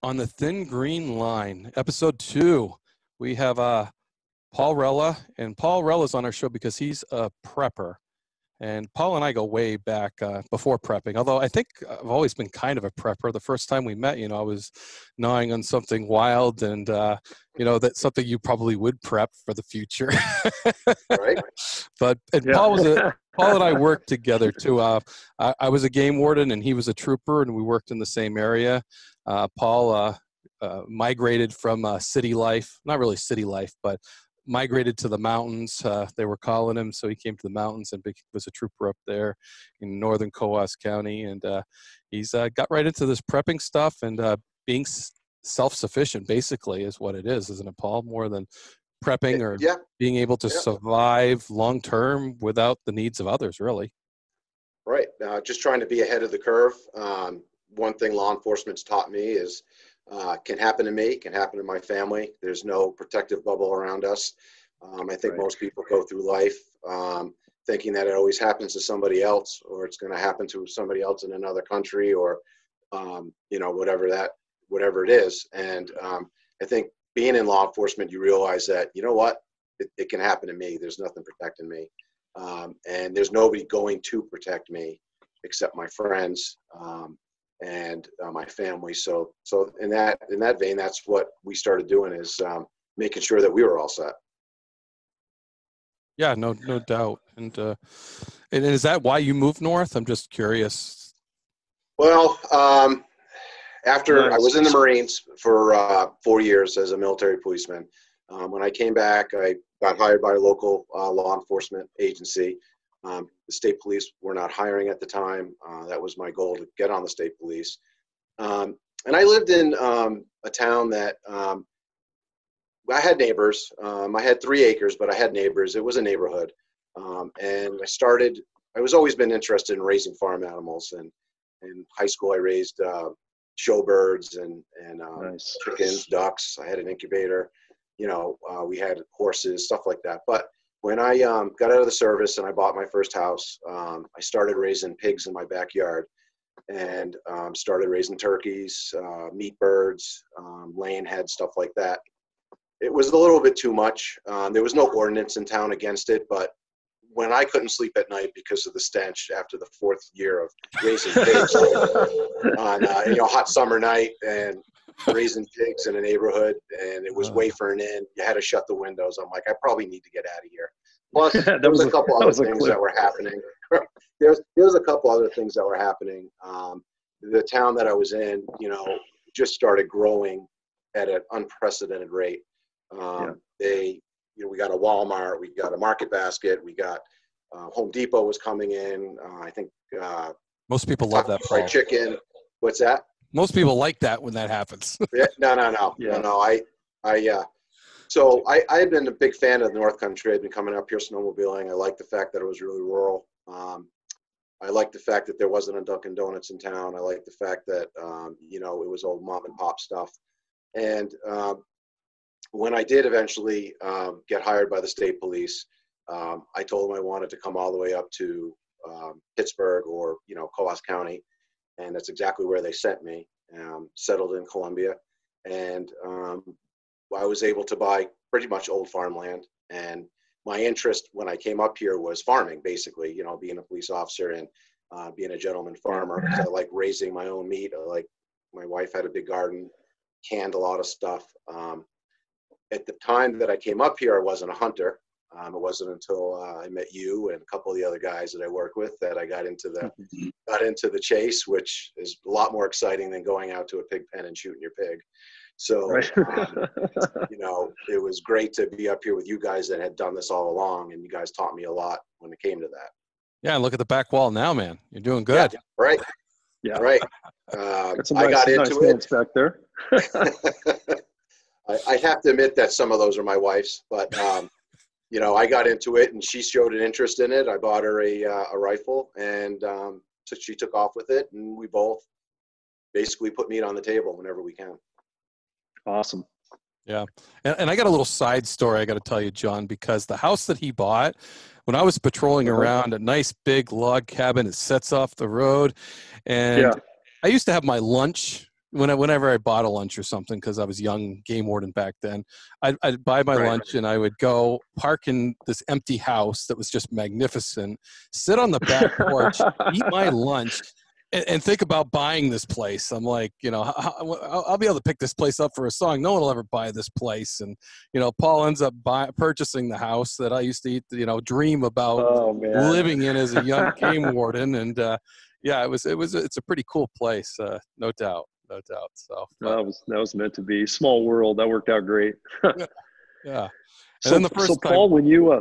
on the Thin Green Line, episode 2. We have Paul Rella, and Paul Rella's on our show because he's a prepper. And Paul and I go way back before prepping, although I think I've always been kind of a prepper. The first time we met, I was gnawing on something wild and, that's something you probably would prep for the future. Right. Paul and I worked together too. I was a game warden and he was a trooper, and we worked in the same area. Paul migrated from city life, not really city life, but migrated to the mountains. They were calling him, so he came to the mountains and was a trooper up there in northern Coas County. And he's got right into this prepping stuff and being self-sufficient, basically, is what it is, isn't it, Paul? More than prepping or being able to survive long-term without the needs of others, really. Right. Just trying to be ahead of the curve. One thing law enforcement's taught me is can happen to me, can happen to my family. There's no protective bubble around us. I think most people go through life thinking that it always happens to somebody else, or it's going to happen to somebody else in another country, or whatever it is. And I think being in law enforcement, you realize that, you know what, it can happen to me. There's nothing protecting me, and there's nobody going to protect me except my friends. And my family. So in that vein, that's what we started doing, is making sure that we were all set. Yeah, no doubt. And is that why you moved north? I'm just curious. Well, after I was in the Marines for 4 years as a military policeman, when I came back, I got hired by a local law enforcement agency. The state police were not hiring at the time. That was my goal, to get on the state police. And I lived in a town that I had neighbors. I had 3 acres, but I had neighbors. It was a neighborhood. And I was always been interested in raising farm animals. And in high school, I raised showbirds and chickens, ducks. I had an incubator. We had horses, stuff like that. But when I got out of the service and I bought my first house, I started raising pigs in my backyard, and started raising turkeys, meat birds, laying heads, stuff like that. It was a little bit too much. There was no ordinance in town against it, but when I couldn't sleep at night because of the stench after the 4th year of raising pigs on hot summer night and raising pigs in a neighborhood, and it was wafering in, you had to shut the windows. I'm like, I probably need to get out of here. Plus, there was a couple other things that were happening. There was a couple other things that were happening. The town that I was in, just started growing at an unprecedented rate. We got a Walmart, we got a Market Basket, we got Home Depot was coming in. I think most people love that. Fried chicken. What's that? Most people like that when that happens. So I had been a big fan of the North Country. I'd been coming up here snowmobiling. I liked the fact that it was really rural. I liked the fact that there wasn't a Dunkin' Donuts in town. I liked the fact that, it was old mom and pop stuff. And when I did eventually get hired by the state police, I told them I wanted to come all the way up to Pittsburgh or, Coas County. And that's exactly where they sent me, settled in Columbia. And I was able to buy pretty much old farmland. And my interest when I came up here was farming, basically, being a police officer and being a gentleman farmer. Because I like raising my own meat. My wife had a big garden, canned a lot of stuff. At the time that I came up here, I wasn't a hunter. It wasn't until I met you and a couple of the other guys that I work with that I got into the chase, which is a lot more exciting than going out to a pig pen and shooting your pig. So, it was great to be up here with you guys that had done this all along, and you guys taught me a lot when it came to that. Yeah, and look at the back wall now, man. You're doing good. Yeah, right. Yeah. Right. I got into it. Back there. I have to admit that some of those are my wife's, but I got into it and she showed an interest in it. I bought her a rifle, and she took off with it, and we both basically put meat on the table whenever we can. Awesome. Yeah. And I got a little side story I got to tell you, John, because the house that he bought, when I was patrolling around, a nice big log cabin, it sets off the road. And I used to have my lunch whenever I bought a lunch or something, because I was young game warden back then, I'd buy my lunch and I would go park in this empty house that was just magnificent, sit on the back porch, eat my lunch, and think about buying this place. I'm like, I'll be able to pick this place up for a song. No one will ever buy this place. And, Paul ends up purchasing the house that I used to dream about living in as a young game warden. And yeah, it's a pretty cool place. No doubt. So that was meant to be. Small world. That worked out great. Yeah. And then the first time, Paul, when you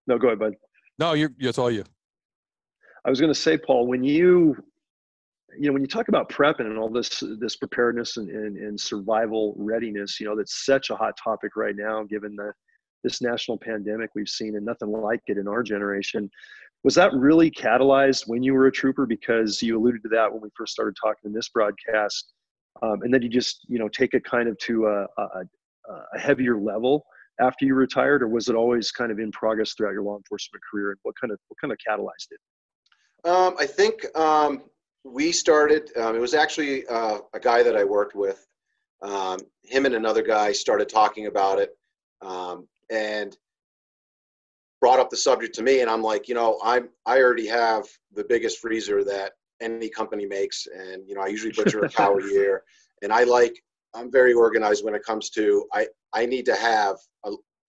no, go ahead, bud. No, it's all you. I was going to say, Paul, when you talk about prepping and all this preparedness and survival readiness, that's such a hot topic right now, given this national pandemic we've seen, and nothing like it in our generation. Was that really catalyzed when you were a trooper? Because you alluded to that when we first started talking in this broadcast, and then you just take it kind of to a heavier level after you retired, or was it always kind of in progress throughout your law enforcement career? And what kind of catalyzed it? I think we started, it was actually a guy that I worked with. Him and another guy started talking about it and brought up the subject to me. And I'm like, I already have the biggest freezer that any company makes. And, I usually butcher a cow a year. And I'm very organized when it comes to, I need to have,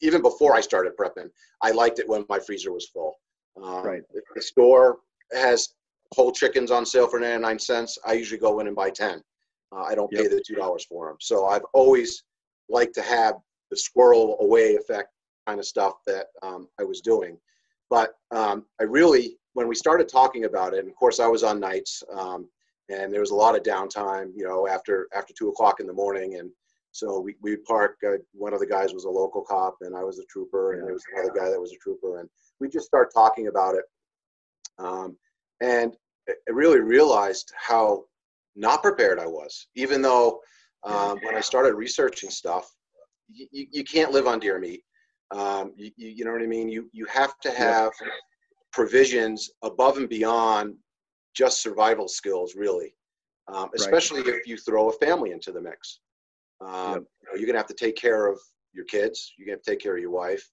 even before I started prepping, I liked it when my freezer was full. Right. If the store has whole chickens on sale for 99 cents, I usually go in and buy 10. I don't pay the $2 for them. So I've always liked to have the squirrel away effect kind of stuff that I was doing. But when we started talking about it, and of course I was on nights, and there was a lot of downtime, after 2 o'clock in the morning. And so we park, one of the guys was a local cop and I was a trooper, and there was another guy that was a trooper, and we just started talking about it. And I really realized how not prepared I was, even though when I started researching stuff, you can't live on deer meat. You know what I mean? You have to have provisions above and beyond just survival skills, really, especially if you throw a family into the mix. You're going to have to take care of your kids. You're going to have to take care of your wife.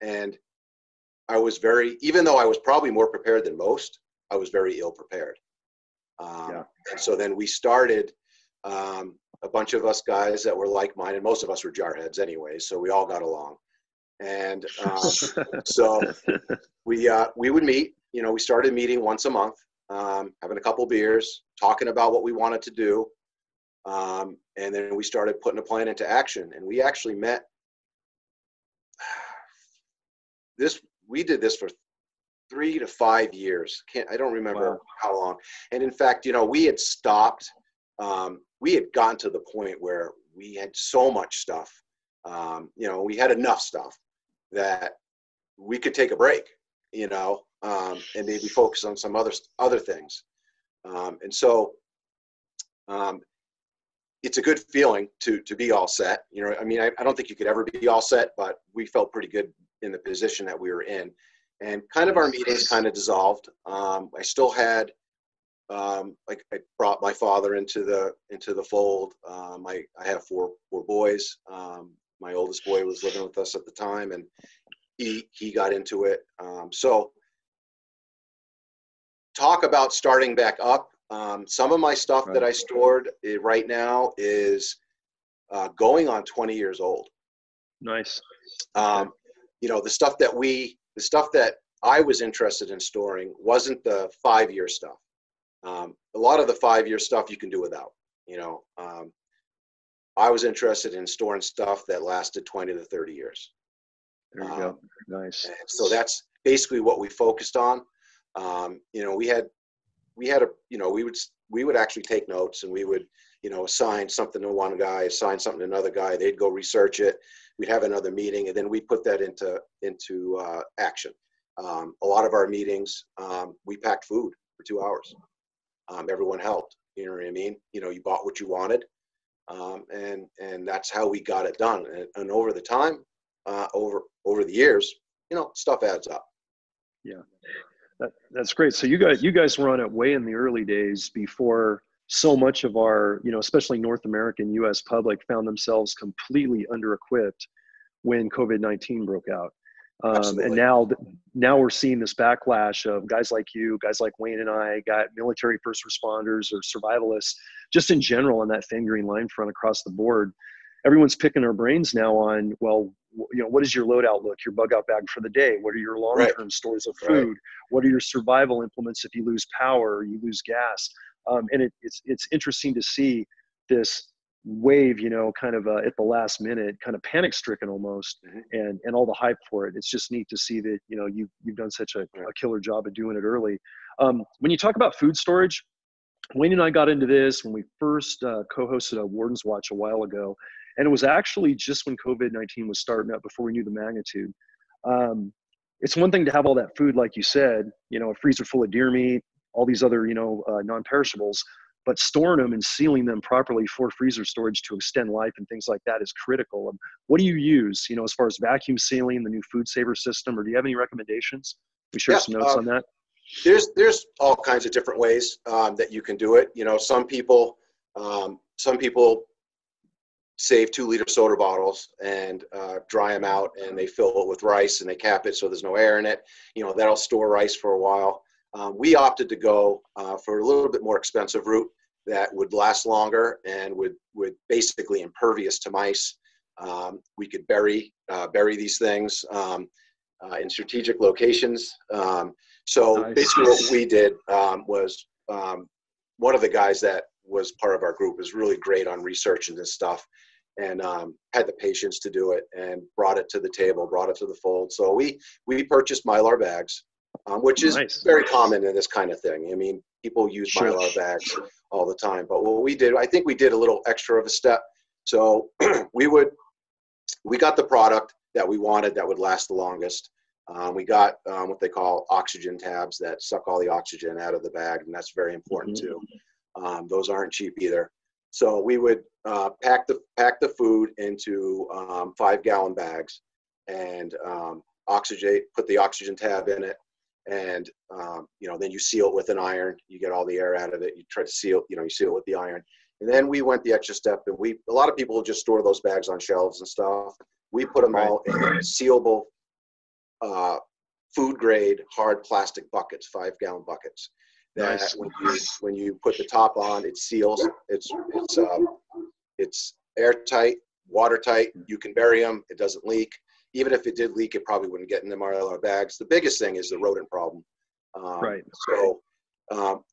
And I was even though I was probably more prepared than most, I was very ill prepared. And so then we started, a bunch of us guys that were like-minded. Most of us were jarheads anyway, so we all got along. And so we would meet, we started meeting once a month, having a couple beers, talking about what we wanted to do. And then we started putting a plan into action. And we actually met we did this for 3 to 5 years. I don't remember how long. And in fact, we had stopped. We had gotten to the point where we had so much stuff. We had enough stuff that we could take a break, and maybe focus on some other things. And so it's a good feeling to be all set. I don't think you could ever be all set, but we felt pretty good in the position that we were in. And kind of our meetings kind of dissolved. I still had, I brought my father into the fold. I have four boys. My oldest boy was living with us at the time, and he got into it. So talk about starting back up. Some of my stuff that I stored right now is going on 20 years old. Nice. The stuff that I was interested in storing wasn't the 5-year stuff. A lot of the 5-year stuff you can do without. I was interested in storing stuff that lasted 20 to 30 years. There you go. Nice. So that's basically what we focused on. We would actually take notes, and we would, assign something to one guy, assign something to another guy. They'd go research it. We'd have another meeting, and then we'd put that into action. A lot of our meetings, we packed food for 2 hours. Everyone helped. You know what I mean? You bought what you wanted, and that's how we got it done. And over the time, over the years, stuff adds up. Yeah, that's great. So you guys were on it way in the early days before so much of our, especially North American US public found themselves completely under-equipped when COVID-19 broke out. And now we're seeing this backlash of guys like you, guys like Wayne and I, got military first responders or survivalists, just in general on that thin green line front across the board. Everyone's picking our brains now on, well, what is your loadout look, your bug out bag for the day? What are your long-term stores of food? What are your survival implements if you lose power or you lose gas? And it's interesting to see this wave, kind of at the last minute, kind of panic stricken almost, and all the hype for it. It's just neat to see that, you've done such a killer job of doing it early. When you talk about food storage, Wayne and I got into this when we first co-hosted a Warden's Watch a while ago. And it was actually just when COVID-19 was starting up, before we knew the magnitude. It's one thing to have all that food, like you said, a freezer full of deer meat, all these other, non-perishables, but storing them and sealing them properly for freezer storage to extend life and things like that is critical. What do you use, as far as vacuum sealing, the new Food Saver system, or do you have any recommendations? We share some notes on that. There's all kinds of different ways that you can do it. Some people save 2-liter soda bottles and dry them out, and they fill it with rice and they cap it so there's no air in it. That'll store rice for a while. We opted to go for a little bit more expensive route that would last longer and would basically impervious to mice. We could bury these things in strategic locations. So basically what we did was one of the guys that was part of our group is really great on researching this stuff, and had the patience to do it and brought it to the table, brought it to the fold. So we purchased Mylar Bags, which is very common in this kind of thing. I mean, people use Mylar Bags all the time, but what we did, I think we did a little extra of a step. So we got the product that we wanted that would last the longest. We got what they call oxygen tabs that suck all the oxygen out of the bag, and that's very important too. Those aren't cheap either. So we would pack the food into 5-gallon bags and put the oxygen tab in it, and then you seal it with an iron. You get all the air out of it. You try to seal, you seal it with the iron. And then we went the extra step, and a lot of people will just store those bags on shelves and stuff. We put them all in sealable, food grade hard plastic buckets, 5-gallon buckets. That when you put the top on, it seals. It's airtight, watertight. You can bury them. It doesn't leak. Even if it did leak, it probably wouldn't get in them Mylar bags. The biggest thing is the rodent problem. So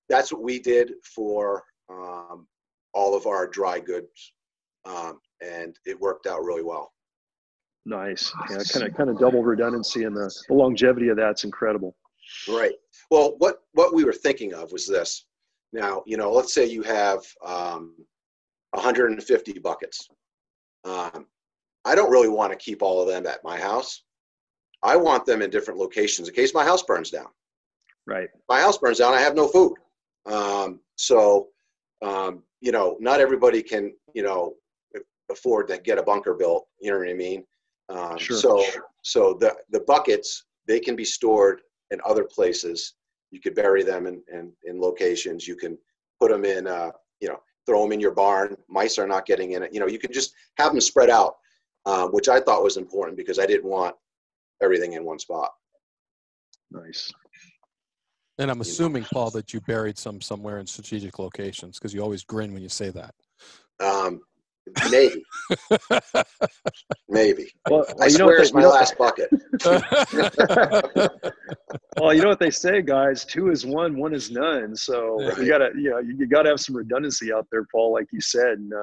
that's what we did for all of our dry goods, and it worked out really well. Nice. Yeah, kind of double redundancy, and the longevity of that's incredible. Right. Well, what we were thinking of was this. Now, let's say you have 150 buckets. I don't really want to keep all of them at my house. I want them in different locations in case my house burns down. Right. My house burns down, I have no food. Not everybody can, afford to get a bunker built. You know what I mean? Sure. So the buckets, they can be stored in other places. You could bury them in locations. You can put them in, throw them in your barn. Mice are not getting in it. You could just have them spread out, which I thought was important because I didn't want everything in one spot. Nice. And I'm assuming, Paul, that you buried some somewhere in strategic locations, because you always grin when you say that. Maybe. Maybe. Well, I swear it's my last bucket. Well, you know what they say, guys, 2 is 1, 1 is none. So you gotta have some redundancy out there, Paul, like you said. And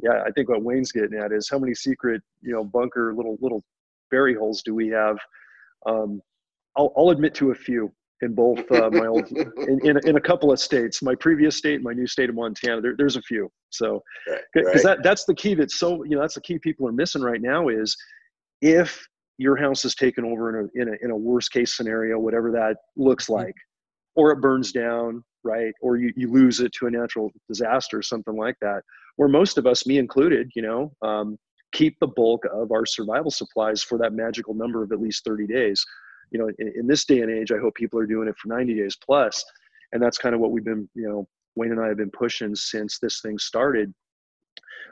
yeah, I think what Wayne's getting at is how many secret, bunker little bury holes do we have? I'll admit to a few in both my old in a couple of states, my previous state and my new state of Montana. There's a few. So because that's the key. That's that's the key people are missing right now is if your house is taken over in a worst case scenario, whatever that looks like, or it burns down, right? Or you lose it to a natural disaster, something like that. Where most of us, me included, keep the bulk of our survival supplies for that magical number of at least 30 days. In this day and age, I hope people are doing it for 90 days plus. And that's kind of what we've been, Wayne and I have been pushing since this thing started.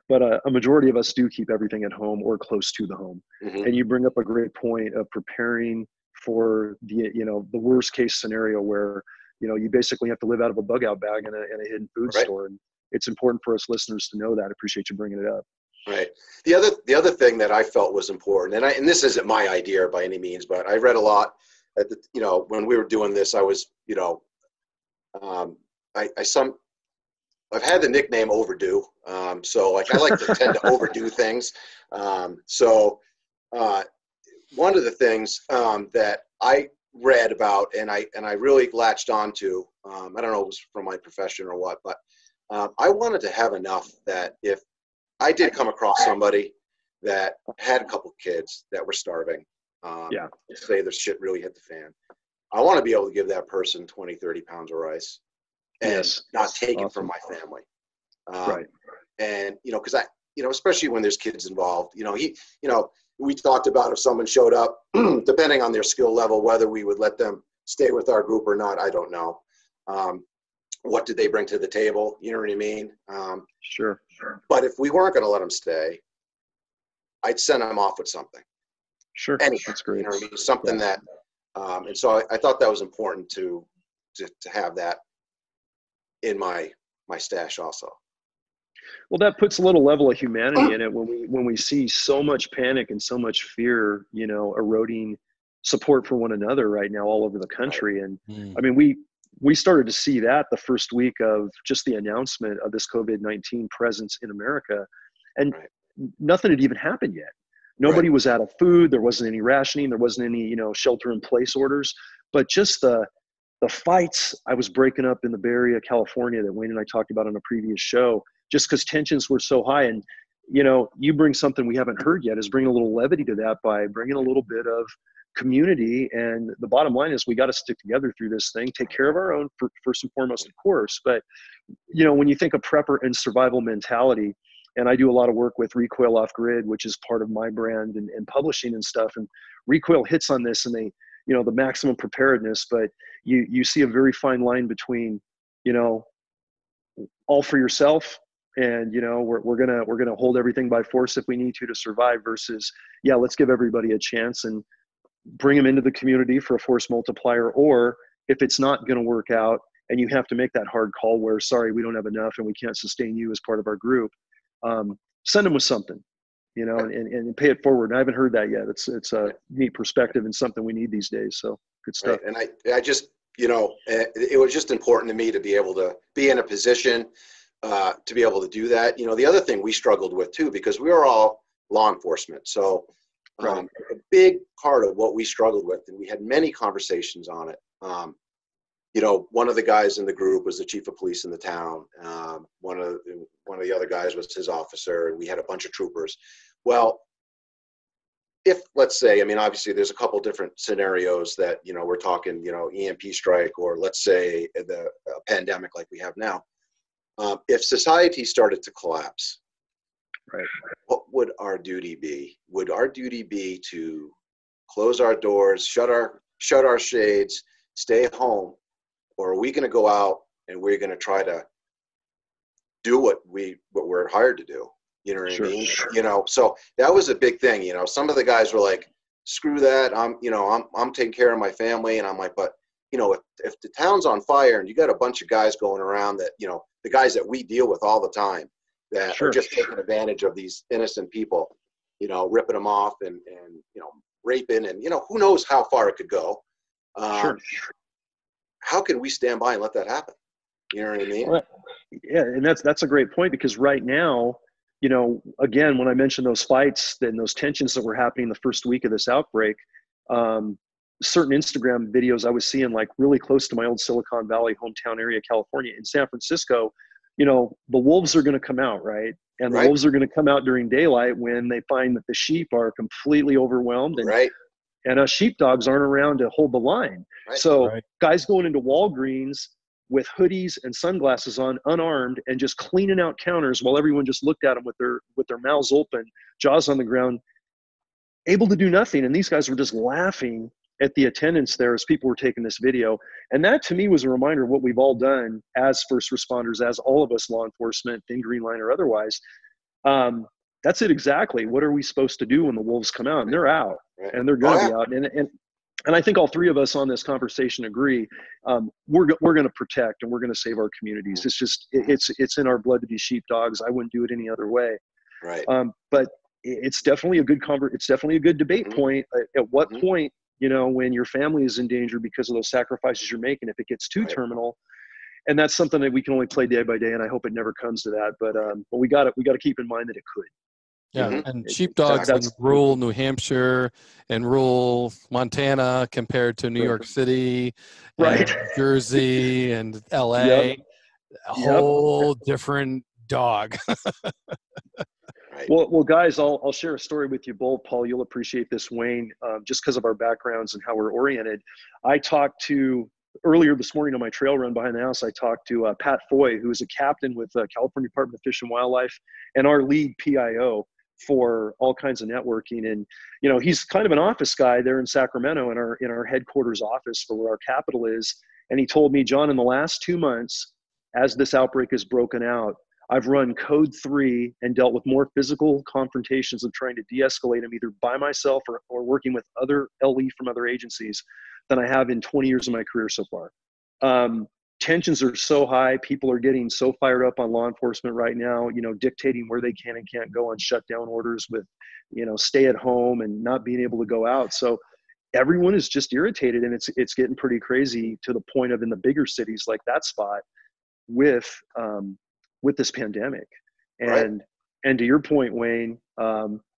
But a majority of us do keep everything at home or close to the home. Mm-hmm. And you bring up a great point of preparing for the, the worst case scenario where, you basically have to live out of a bug out bag in a hidden food Right. store. And it's important for us listeners to know that. I appreciate you bringing it up. Right. The other thing that I felt was important, and this isn't my idea by any means, but I read a lot at the, when we were doing this, I was, I've had the nickname Overdue. So like I like to tend to overdo things. So one of the things that I read about and I really latched onto, I don't know if it was from my profession or what, but I wanted to have enough that if I did come across somebody that had a couple kids that were starving, say their shit really hit the fan, I want to be able to give that person 20, 30 pounds of rice and not take it from my family. Right. And, because especially when there's kids involved, we talked about if someone showed up, depending on their skill level, whether we would let them stay with our group or not, I don't know. What did they bring to the table? You know what I mean? Sure. But if we weren't going to let them stay, I'd send them off with something. Sure. That's great. You know what I mean? Something that, and so I thought that was important to have that in my stash also. Well, that puts a little level of humanity in it when we see so much panic and so much fear, eroding support for one another right now all over the country. And I mean, we started to see that the first week of just the announcement of this COVID-19 presence in America, and nothing had even happened yet. Nobody was out of food. There wasn't any rationing. There wasn't any, shelter in place orders, but just the fights I was breaking up in the Bay Area, California, that Wayne and I talked about on a previous show, just because tensions were so high. And, you bring something we haven't heard yet, is bring a little levity to that by bringing a little bit of community. And the bottom line is we got to stick together through this thing, take care of our own first and foremost, of course. But, when you think of prepper and survival mentality, and I do a lot of work with Recoil Off Grid, which is part of my brand and publishing and stuff. And Recoil hits on this, and they, the maximum preparedness, but you see a very fine line between, all for yourself and, we're going to hold everything by force if we need to survive, versus, let's give everybody a chance and bring them into the community for a force multiplier. Or if it's not going to work out and you have to make that hard call where, sorry, we don't have enough and we can't sustain you as part of our group, send them with something, and pay it forward. And I haven't heard that yet. It's a neat perspective and something we need these days. So good stuff. Right. And I just, it was just important to me to be able to be in a position to be able to do that. The other thing we struggled with too, because we were all law enforcement. So a big part of what we struggled with, and we had many conversations on it. One of the guys in the group was the chief of police in the town. One of the other guys was his officer, and we had a bunch of troopers. Well, if, let's say, obviously there's a couple different scenarios that, we're talking, EMP strike, or let's say the pandemic like we have now. If society started to collapse, what would our duty be? Would our duty be to close our doors, shut our shades, stay home? Or are we going to go out and we're going to try to do what we're hired to do? You know what I mean? So that was a big thing. Some of the guys were like, screw that. I'm taking care of my family. And I'm like, but if the town's on fire and you got a bunch of guys going around that, the guys that we deal with all the time that are just taking advantage of these innocent people, ripping them off and raping and, who knows how far it could go. How can we stand by and let that happen? You know what I mean? Well, yeah, and that's a great point, because right now, again, when I mentioned those fights and those tensions that were happening the first week of this outbreak, certain Instagram videos I was seeing, like really close to my old Silicon Valley hometown area, California, in San Francisco, the wolves are going to come out, right? And the wolves are going to come out during daylight when they find that the sheep are completely overwhelmed, and us sheepdogs aren't around to hold the line. So guys going into Walgreens with hoodies and sunglasses on, unarmed, and just cleaning out counters while everyone just looked at them with their mouths open, jaws on the ground, able to do nothing. And these guys were just laughing at the attendance there as people were taking this video. And that to me was a reminder of what we've all done as first responders, as all of us law enforcement, in Green Line or otherwise. That's it exactly. What are we supposed to do when the wolves come out? And they're out, and they're going to be out. And I think all three of us on this conversation agree. We're going to protect and we're going to save our communities. It's just it's in our blood to be sheepdogs. I wouldn't do it any other way. Right. But it's definitely a good it's definitely a good debate point. At what point, you know, when your family is in danger because of those sacrifices you're making, if it gets too terminal, and that's something that we can only play day by day. And I hope it never comes to that. But we got to keep in mind that it could. Yeah, and sheepdogs in rural New Hampshire and rural Montana compared to New York City, and Jersey and LA, a whole different dog. Well, guys, I'll share a story with you both. Paul, you'll appreciate this, Wayne, just because of our backgrounds and how we're oriented. I talked to, earlier this morning on my trail run behind the house, I talked to Pat Foy, who is a captain with California Department of Fish and Wildlife and our lead PIO for all kinds of networking. And, you know, he's kind of an office guy there in Sacramento in our headquarters office for where our capital is. And he told me, John, in the last 2 months, as this outbreak has broken out, I've run code 3 and dealt with more physical confrontations of trying to de-escalate them either by myself or working with other LE from other agencies than I have in 20 years of my career so far. Tensions are so high. People are getting so fired up on law enforcement right now, you know, dictating where they can and can't go on shutdown orders with, you know, stay at home and not being able to go out. So everyone is just irritated, and it's getting pretty crazy to the point of in the bigger cities like that spot with this pandemic. And to your point, Wayne,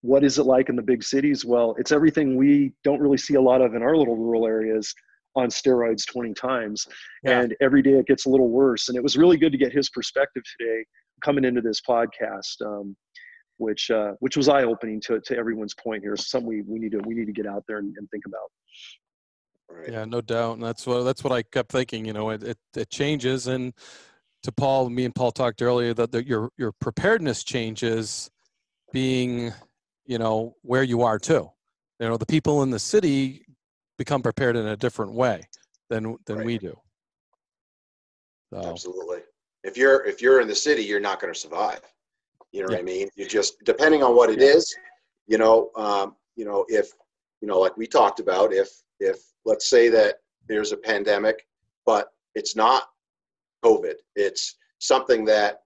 what is it like in the big cities? Well, it's everything we don't really see a lot of in our little rural areas on steroids 20 times. And every day it gets a little worse. And it was really good to get his perspective today coming into this podcast, which was eye-opening to everyone's point here. Something we need to get out there and think about. Right. Yeah, no doubt. And that's what I kept thinking, you know, it changes. And to Paul, me and Paul talked earlier that your preparedness changes being, you know, where you are too. You know, the people in the city become prepared in a different way than we do. So. Absolutely. If you're in the city, you're not going to survive. You know what I mean? You just, depending on what it is, you know, if, you know, like we talked about, if let's say that there's a pandemic, but it's not COVID, it's something that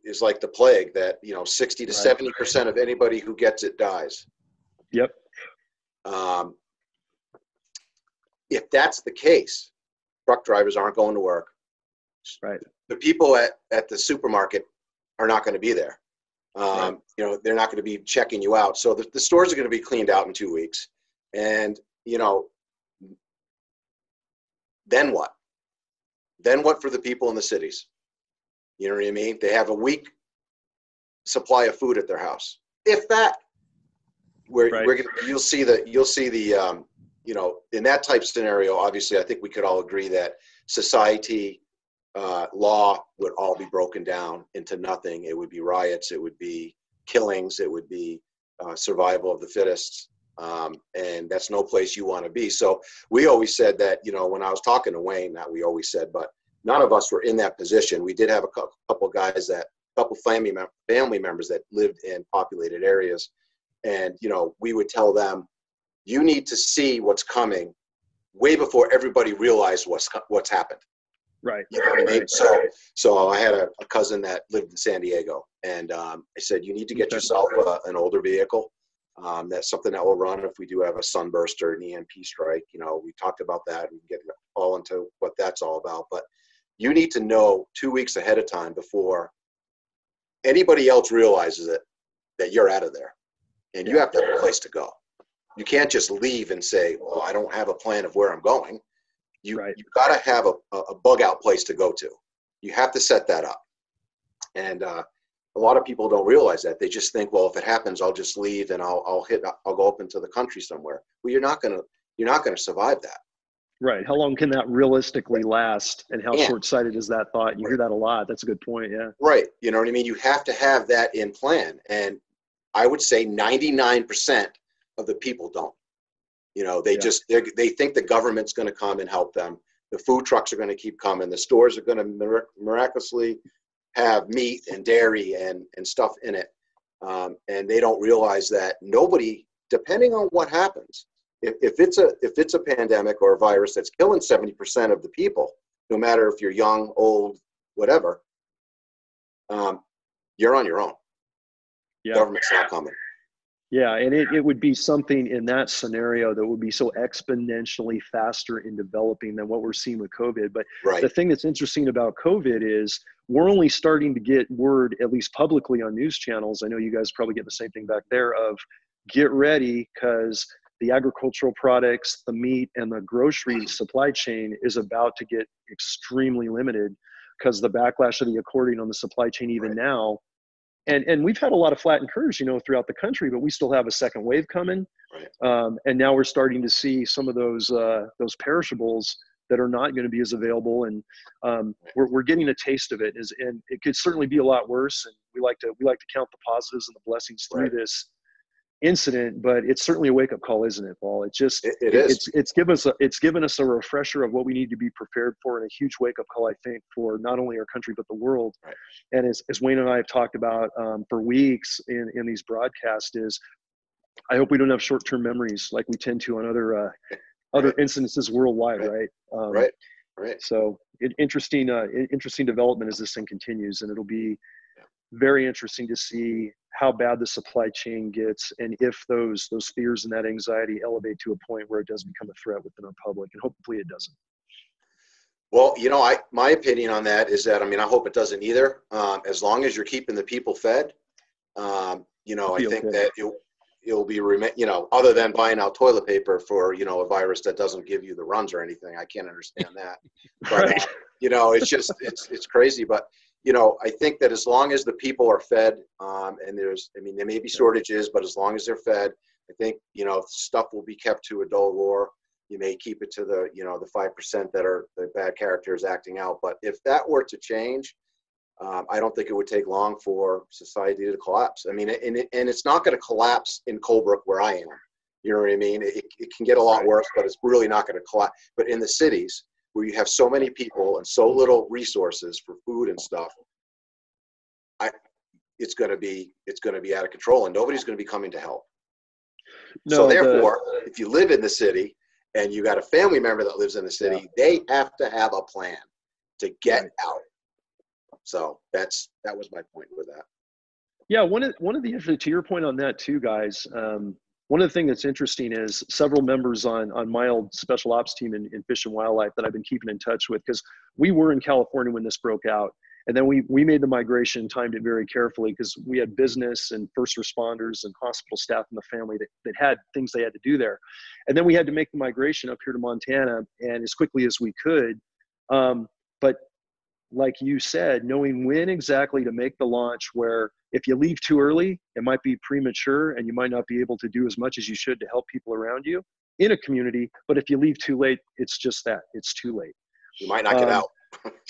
is like the plague that, you know, 60 to 70% of anybody who gets it dies. Yep. If that's the case, truck drivers aren't going to work. Right. The people at the supermarket are not going to be there. You know, they're not going to be checking you out. So the stores are going to be cleaned out in 2 weeks. And, you know, then what? Then what for the people in the cities? You know what I mean? They have a week supply of food at their house, if that. You'll see the you know, in that type of scenario, obviously, I think we could all agree that society, law would all be broken down into nothing. It would be riots, it would be killings, it would be survival of the fittest, and that's no place you want to be. So we always said that, you know, when I was talking to Wayne, not we always said, but none of us were in that position. We did have a couple guys family members that lived in populated areas. And, you know, we would tell them, you need to see what's coming way before everybody realized what's happened. Right. You know what I mean? So I had a cousin that lived in San Diego, and I said, you need to get yourself an older vehicle. That's something that will run if we do have a sunburst or an EMP strike. You know, we talked about that and get all into what that's all about. But you need to know 2 weeks ahead of time before anybody else realizes it, that you're out of there. And you have to have a place to go. You can't just leave and say, well, I don't have a plan of where I'm going. You've got to have a bug out place to go to. You have to set that up. And a lot of people don't realize that. They just think, well, if it happens, I'll just leave and I'll go up into the country somewhere. Well, you're not gonna survive that. Right. How long can that realistically last, and how short-sighted is that thought? You hear that a lot. That's a good point. Yeah. Right. You know what I mean? You have to have that in plan. And I would say 99% of the people don't. You know, they think the government's going to come and help them. The food trucks are going to keep coming. The stores are going to miraculously have meat and dairy and stuff in it. And they don't realize that nobody, depending on what happens, if it's a pandemic or a virus that's killing 70% of the people, no matter if you're young, old, whatever, you're on your own. Yeah. Government's not coming. Yeah, and it would be something in that scenario that would be so exponentially faster in developing than what we're seeing with COVID. But the thing that's interesting about COVID is we're only starting to get word, at least publicly on news channels. I know you guys probably get the same thing back there of get ready because the agricultural products, the meat, and the grocery supply chain is about to get extremely limited because the backlash of the accordion on the supply chain even now. And we've had a lot of flattened curves, you know, throughout the country, but we still have a second wave coming. And now we're starting to see some of those perishables that are not going to be as available. And we're getting a taste of it. And it could certainly be a lot worse. And we like to count the positives and the blessings through this incident, but it's certainly a wake-up call, isn't it, Paul? It's given us a refresher of what we need to be prepared for, and a huge wake-up call, I think, for not only our country but the world. And as Wayne and I have talked about for weeks in these broadcasts, is I hope we don't have short-term memories like we tend to on other incidences worldwide, right? So interesting development as this thing continues, and it'll be very interesting to see how bad the supply chain gets, and if those fears and that anxiety elevate to a point where it does become a threat within our public, and hopefully it doesn't. Well, you know, my opinion on that is that, I mean, I hope it doesn't either. As long as you're keeping the people fed, you know, I think that it'll be, you know, other than buying out toilet paper for, you know, a virus that doesn't give you the runs or anything. I can't understand that. But, you know, it's just, it's crazy. But, you know, I think that as long as the people are fed, and there may be shortages, but as long as they're fed, I think, you know, stuff will be kept to a dull roar. You may keep it to the, you know, the 5% that are the bad characters acting out. But if that were to change, I don't think it would take long for society to collapse. I mean, and it's not going to collapse in Colebrook where I am. You know what I mean? It can get a lot worse, but it's really not going to collapse. But in the cities where you have so many people and so little resources for food and stuff, it's going to be out of control, and nobody's going to be coming to help. So therefore, if you live in the city and you got a family member that lives in the city, they have to have a plan to get out. So that was my point with that. Yeah, one of the, to your point on that too, guys, one of the things that's interesting is several members on my old special ops team in Fish and Wildlife that I've been keeping in touch with, because we were in California when this broke out. And then we made the migration, timed it very carefully, because we had business and first responders and hospital staff in the family that had things they had to do there. And then we had to make the migration up here to Montana, and as quickly as we could. But like you said, knowing when exactly to make the launch, where if you leave too early, it might be premature and you might not be able to do as much as you should to help people around you in a community. But if you leave too late, it's just that, it's too late. You might not get out.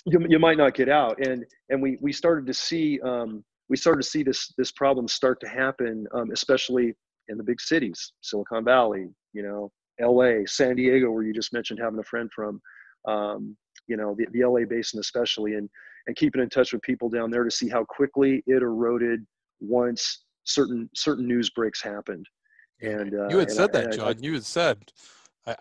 You might not get out, and we started to see this problem start to happen, especially in the big cities, Silicon Valley, you know, LA, San Diego, where you just mentioned having a friend from, you know, the LA basin especially, and keeping in touch with people down there to see how quickly it eroded once certain news breaks happened. And you had said that, John. You had said,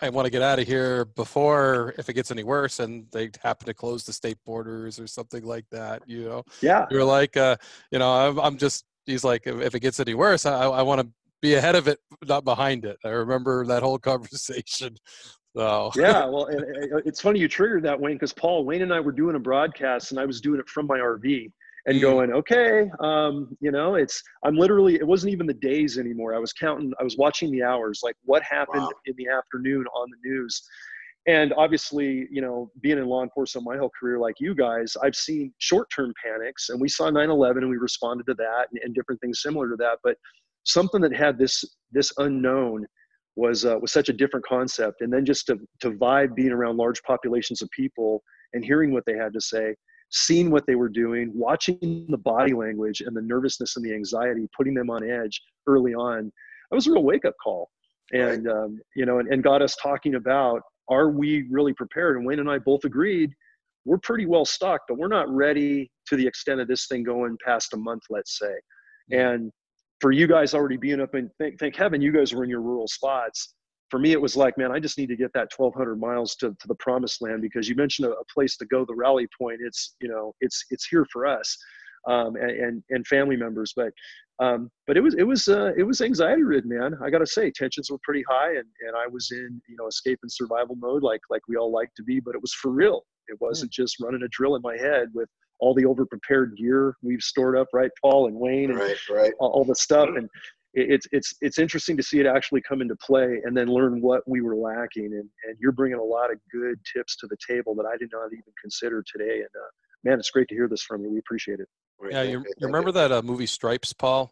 I want to get out of here before, if it gets any worse, and they happen to close the state borders or something like that, you know? Yeah. You're like, you know, he's like, if it gets any worse, I want to be ahead of it, not behind it. I remember that whole conversation. So. Yeah, well, and it's funny you triggered that, Wayne, because Wayne and I were doing a broadcast, and I was doing it from my RV. And going, okay, you know, it wasn't even the days anymore. I was watching the hours, like what happened in the afternoon on the news. And obviously, you know, being in law enforcement my whole career, like you guys, I've seen short-term panics, and we saw 9/11 and we responded to that and different things similar to that. But something that had this unknown was such a different concept. And then just to vibe being around large populations of people and hearing what they had to say, seeing what they were doing, watching the body language and the nervousness and the anxiety, putting them on edge early on. That was a real wake-up call. And, you know, and got us talking about, are we really prepared? And Wayne and I both agreed, we're pretty well stocked, but we're not ready to the extent of this thing going past a month, let's say. And for you guys already being up in, thank heaven you guys were in your rural spots. For me, it was like, man, I just need to get that 1,200 miles to the promised land, because you mentioned a place to go, the rally point. It's, you know, it's here for us, and family members. But it was anxiety ridden, man. I got to say, tensions were pretty high, and I was in, you know, escape and survival mode, like we all like to be, but it was for real. It wasn't just running a drill in my head with all the over-prepared gear we've stored up, right, Paul and Wayne, and all the stuff. And it's interesting to see it actually come into play, and then learn what we were lacking. And you're bringing a lot of good tips to the table that I did not even consider today. And man, it's great to hear this from you. We appreciate it. Yeah, you remember that movie Stripes, Paul?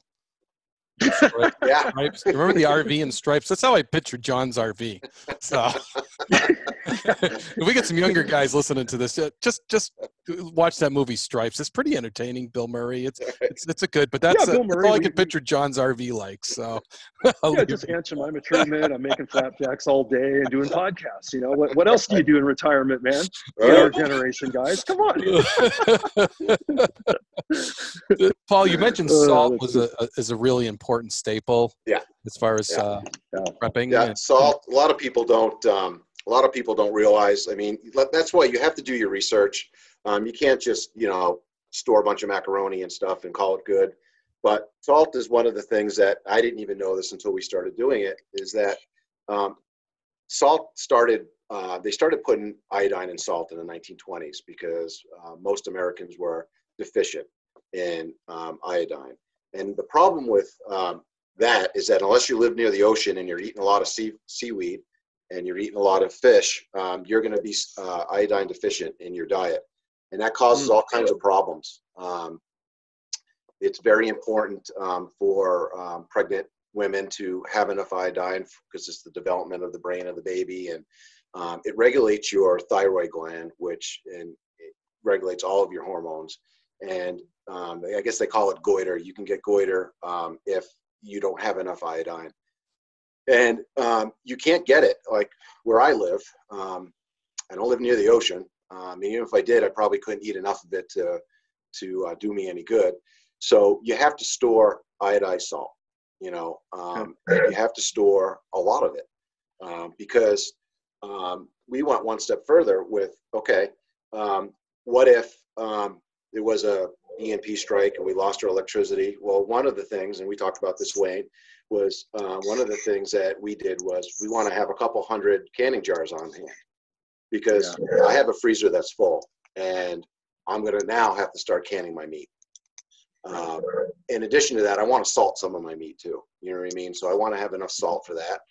Yeah. Stripes. Remember the RV and Stripes? That's how I pictured John's RV. So if we get some younger guys listening to this, just watch that movie Stripes. It's pretty entertaining. Bill Murray. It's a good, but that's all I can picture John's RV like. So just answer my mature mid. I'm making flapjacks all day and doing podcasts. You know, what else do you do in retirement, man? Our generation guys, come on. Paul, you mentioned salt is a really important staple. Yeah. As far as prepping. Yeah, salt. A lot of people don't realize. I mean, that's why you have to do your research. You can't just, you know, store a bunch of macaroni and stuff and call it good. But salt is one of the things that I didn't even know this until we started doing it, is that salt started, they started putting iodine in salt in the 1920s because most Americans were deficient in iodine. And the problem with that is that unless you live near the ocean and you're eating a lot of seaweed and you're eating a lot of fish, you're going to be iodine deficient in your diet. And that causes all kinds of problems. It's very important for pregnant women to have enough iodine, because it's the development of the brain of the baby. And it regulates your thyroid gland, which it regulates all of your hormones. And I guess they call it goiter. You can get goiter if you don't have enough iodine. And you can't get it like where I live. I don't live near the ocean. Even if I did, I probably couldn't eat enough of it to do me any good. So you have to store iodized salt, you know, and you have to store a lot of it, because we went one step further with, okay, what if there was a EMP strike and we lost our electricity? Well, one of the things, and we talked about this, Wayne, was one of the things that we did was we want to have a couple hundred canning jars on hand, because I have a freezer that's full, and I'm going to now have to start canning my meat. In addition to that, I want to salt some of my meat too. You know what I mean? So I want to have enough salt for that,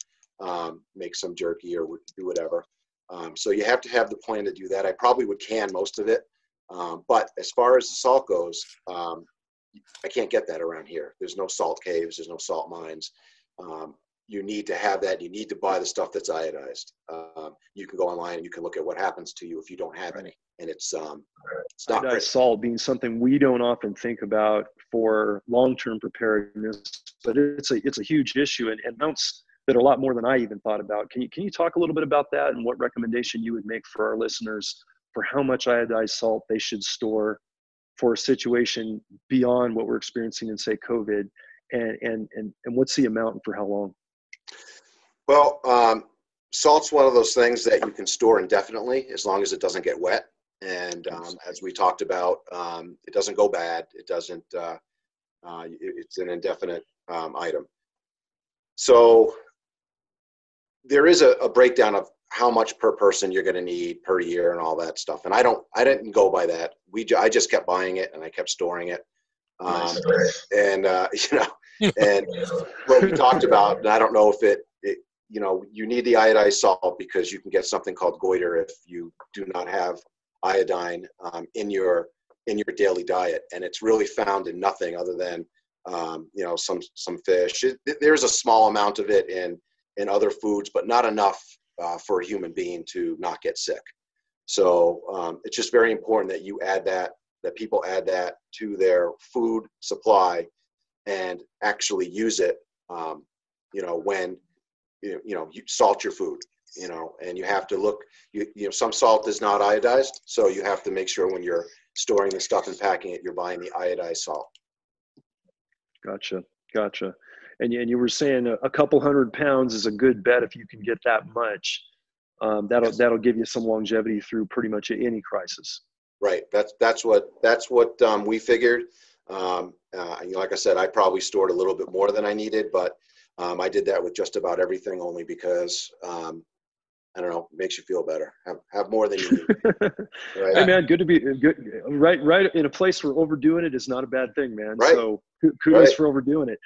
make some jerky or do whatever. So you have to have the plan to do that. I probably would can most of it. But as far as the salt goes, I can't get that around here. There's no salt caves. There's no salt mines. You need to have that. You need to buy the stuff that's iodized. You can go online and you can look at what happens to you if you don't have any. And it's not iodized salt being something we don't often think about for long-term preparedness, but it's a huge issue, and amounts that are a lot more than I even thought about. Can you talk a little bit about that, and what recommendation you would make for our listeners for how much iodized salt they should store for a situation beyond what we're experiencing in, say, COVID, and what's the amount and for how long? Well, salt's one of those things that you can store indefinitely as long as it doesn't get wet. And as we talked about, it doesn't go bad. It doesn't, it's an indefinite item. So there is a breakdown of how much per person you're going to need per year and all that stuff. And I didn't go by that. I just kept buying it and I kept storing it. And, you know, and what we talked about, and I don't know if you know, you need the iodized salt because you can get something called goiter if you do not have iodine in your daily diet, and it's really found in nothing other than you know, some fish. There's a small amount of it in other foods, but not enough for a human being to not get sick. So it's just very important that you add that people add that to their food supply and actually use it. You know, when you salt your food, and you have to look, some salt is not iodized. So you have to make sure when you're storing the stuff and packing it, you're buying the iodized salt. Gotcha. And you were saying a couple 100 pounds is a good bet if you can get that much. That'll give you some longevity through pretty much any crisis. Right. That's what we figured. Like I said, I probably stored a little bit more than I needed, but I did that with just about everything, only because I don't know, makes you feel better. Have more than you need. Right? Hey man, good to be good. Right in a place where overdoing it is not a bad thing, man. Right. So kudos for overdoing it.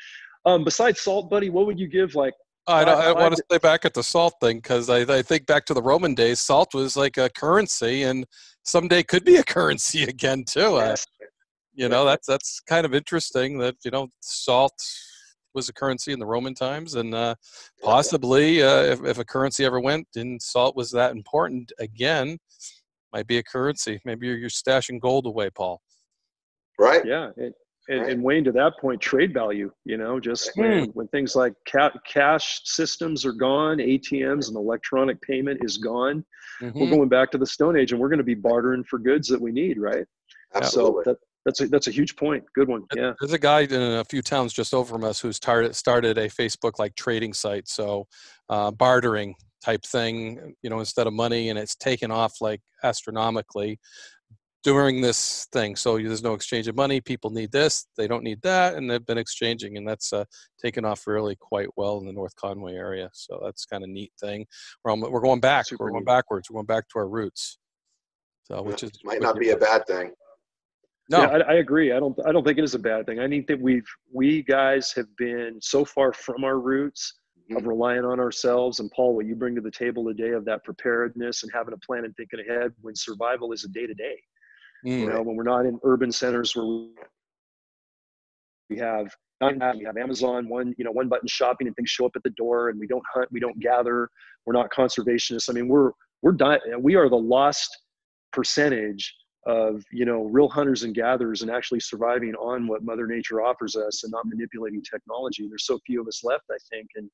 Besides salt, buddy, what would you give like? I want to stay back at the salt thing, because I think back to the Roman days, salt was like a currency, and someday could be a currency again too. Yes. That's kind of interesting that salt was a currency in the Roman times, and possibly if a currency ever went and salt was that important again, might be a currency. Maybe you're stashing gold away, Paul. Right. Yeah. And Wayne, to that point, trade value, just when things like cash systems are gone, ATMs and electronic payment is gone, we're going back to the Stone Age, and we're going to be bartering for goods that we need, right? Absolutely. So that's a huge point. Good one. Yeah. There's a guy in a few towns just over from us who's started a Facebook like trading site. So bartering type thing, instead of money, and it's taken off like astronomically during this thing. So there's no exchange of money. People need this, they don't need that, and they've been exchanging, and that's taken off really quite well in the North Conway area. So that's kind of neat thing. We're going back. We're going backwards. We're going back to our roots. So which might not be a bad thing. No, yeah, I agree. I don't think it is a bad thing. I think that we guys have been so far from our roots of relying on ourselves. And Paul, what you bring to the table today of that preparedness and having a plan and thinking ahead when survival is a day to day. When we're not in urban centers where we have Amazon, one button shopping and things show up at the door, and we don't hunt, we don't gather, we're not conservationists. I mean, we are the lost percentage of real hunters and gatherers and actually surviving on what Mother Nature offers us and not manipulating technology. There's so few of us left, I think. And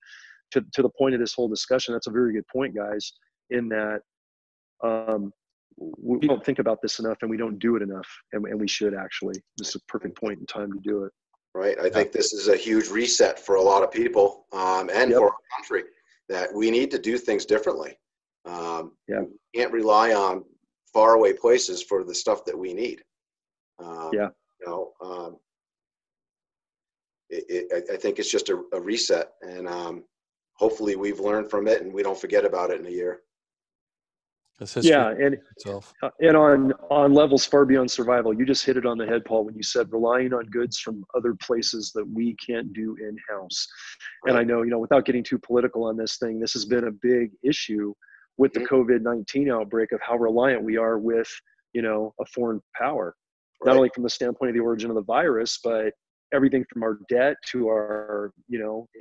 to the point of this whole discussion, that's a very good point, guys, in that we don't think about this enough, and we don't do it enough, and we should actually. This is a perfect point in time to do it. Right. I think this is a huge reset for a lot of people, and for our country, that we need to do things differently. We can't rely on faraway places for the stuff that we need. I think it's just a reset, and hopefully we've learned from it and we don't forget about it in a year. And on levels far beyond survival, you just hit it on the head, Paul, when you said relying on goods from other places that we can't do in-house. Right. And I know, without getting too political on this thing, this has been a big issue with the COVID-19 outbreak of how reliant we are with, a foreign power, not only from the standpoint of the origin of the virus, but everything from our debt to our,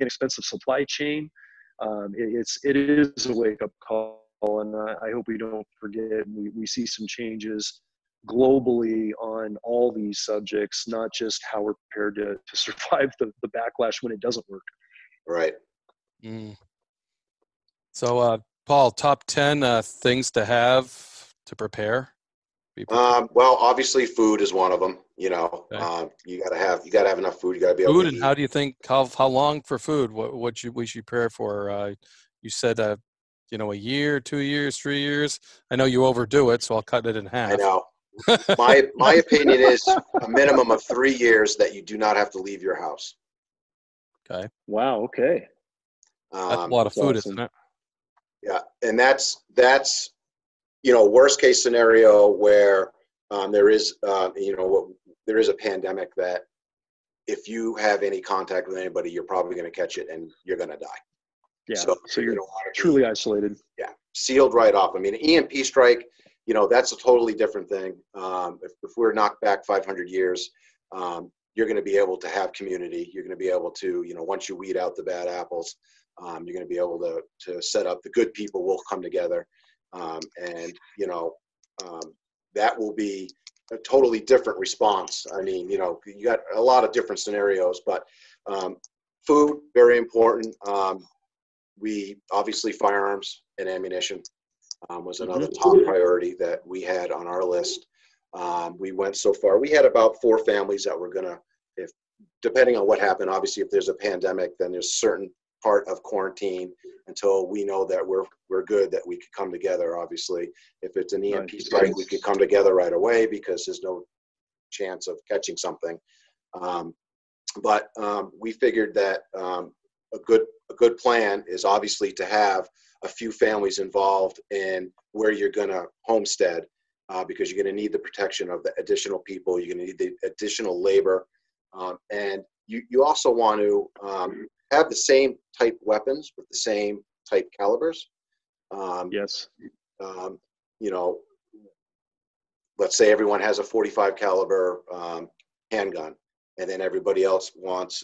inexpensive supply chain. It is a wake-up call. And I hope we don't forget, we see some changes globally on all these subjects, not just how we're prepared to survive the backlash when it doesn't work. Right. So, Paul, top 10 things to have to prepare? Well, obviously food is one of them. You gotta have enough food. You gotta be able to eat. And how do you think, how long for food? What we should prepare for? You said a year, 2 years, 3 years. I know you overdo it, so I'll cut it in half. I know. My opinion is a minimum of 3 years that you do not have to leave your house. Okay. Wow. Okay. That's a lot of food, isn't it? Yeah, and that's worst case scenario where there is there is a pandemic that if you have any contact with anybody, you're probably going to catch it and you're going to die. Yeah, so you're truly isolated. Yeah, sealed right off. I mean, an EMP strike, that's a totally different thing. If we're knocked back 500 years, you're going to be able to have community. You're going to be able to, once you weed out the bad apples, you're going to be able to set up, the good people will come together. That will be a totally different response. I mean, you got a lot of different scenarios, but food, very important. we obviously firearms and ammunition was another top priority that we had on our list. We went so far. We had about 4 families that were gonna, if depending on what happened, obviously if there's a pandemic, then there's certain part of quarantine until we know that we're good, that we could come together. Obviously, if it's an EMP strike, we could come together right away because there's no chance of catching something. But we figured that a good plan is obviously to have a few families involved in where you're going to homestead, because you're going to need the protection of the additional people. You're going to need the additional labor, and you also want to have the same type weapons with the same type calibers. Yes. You know, let's say everyone has a 45 caliber handgun, and then everybody else wants,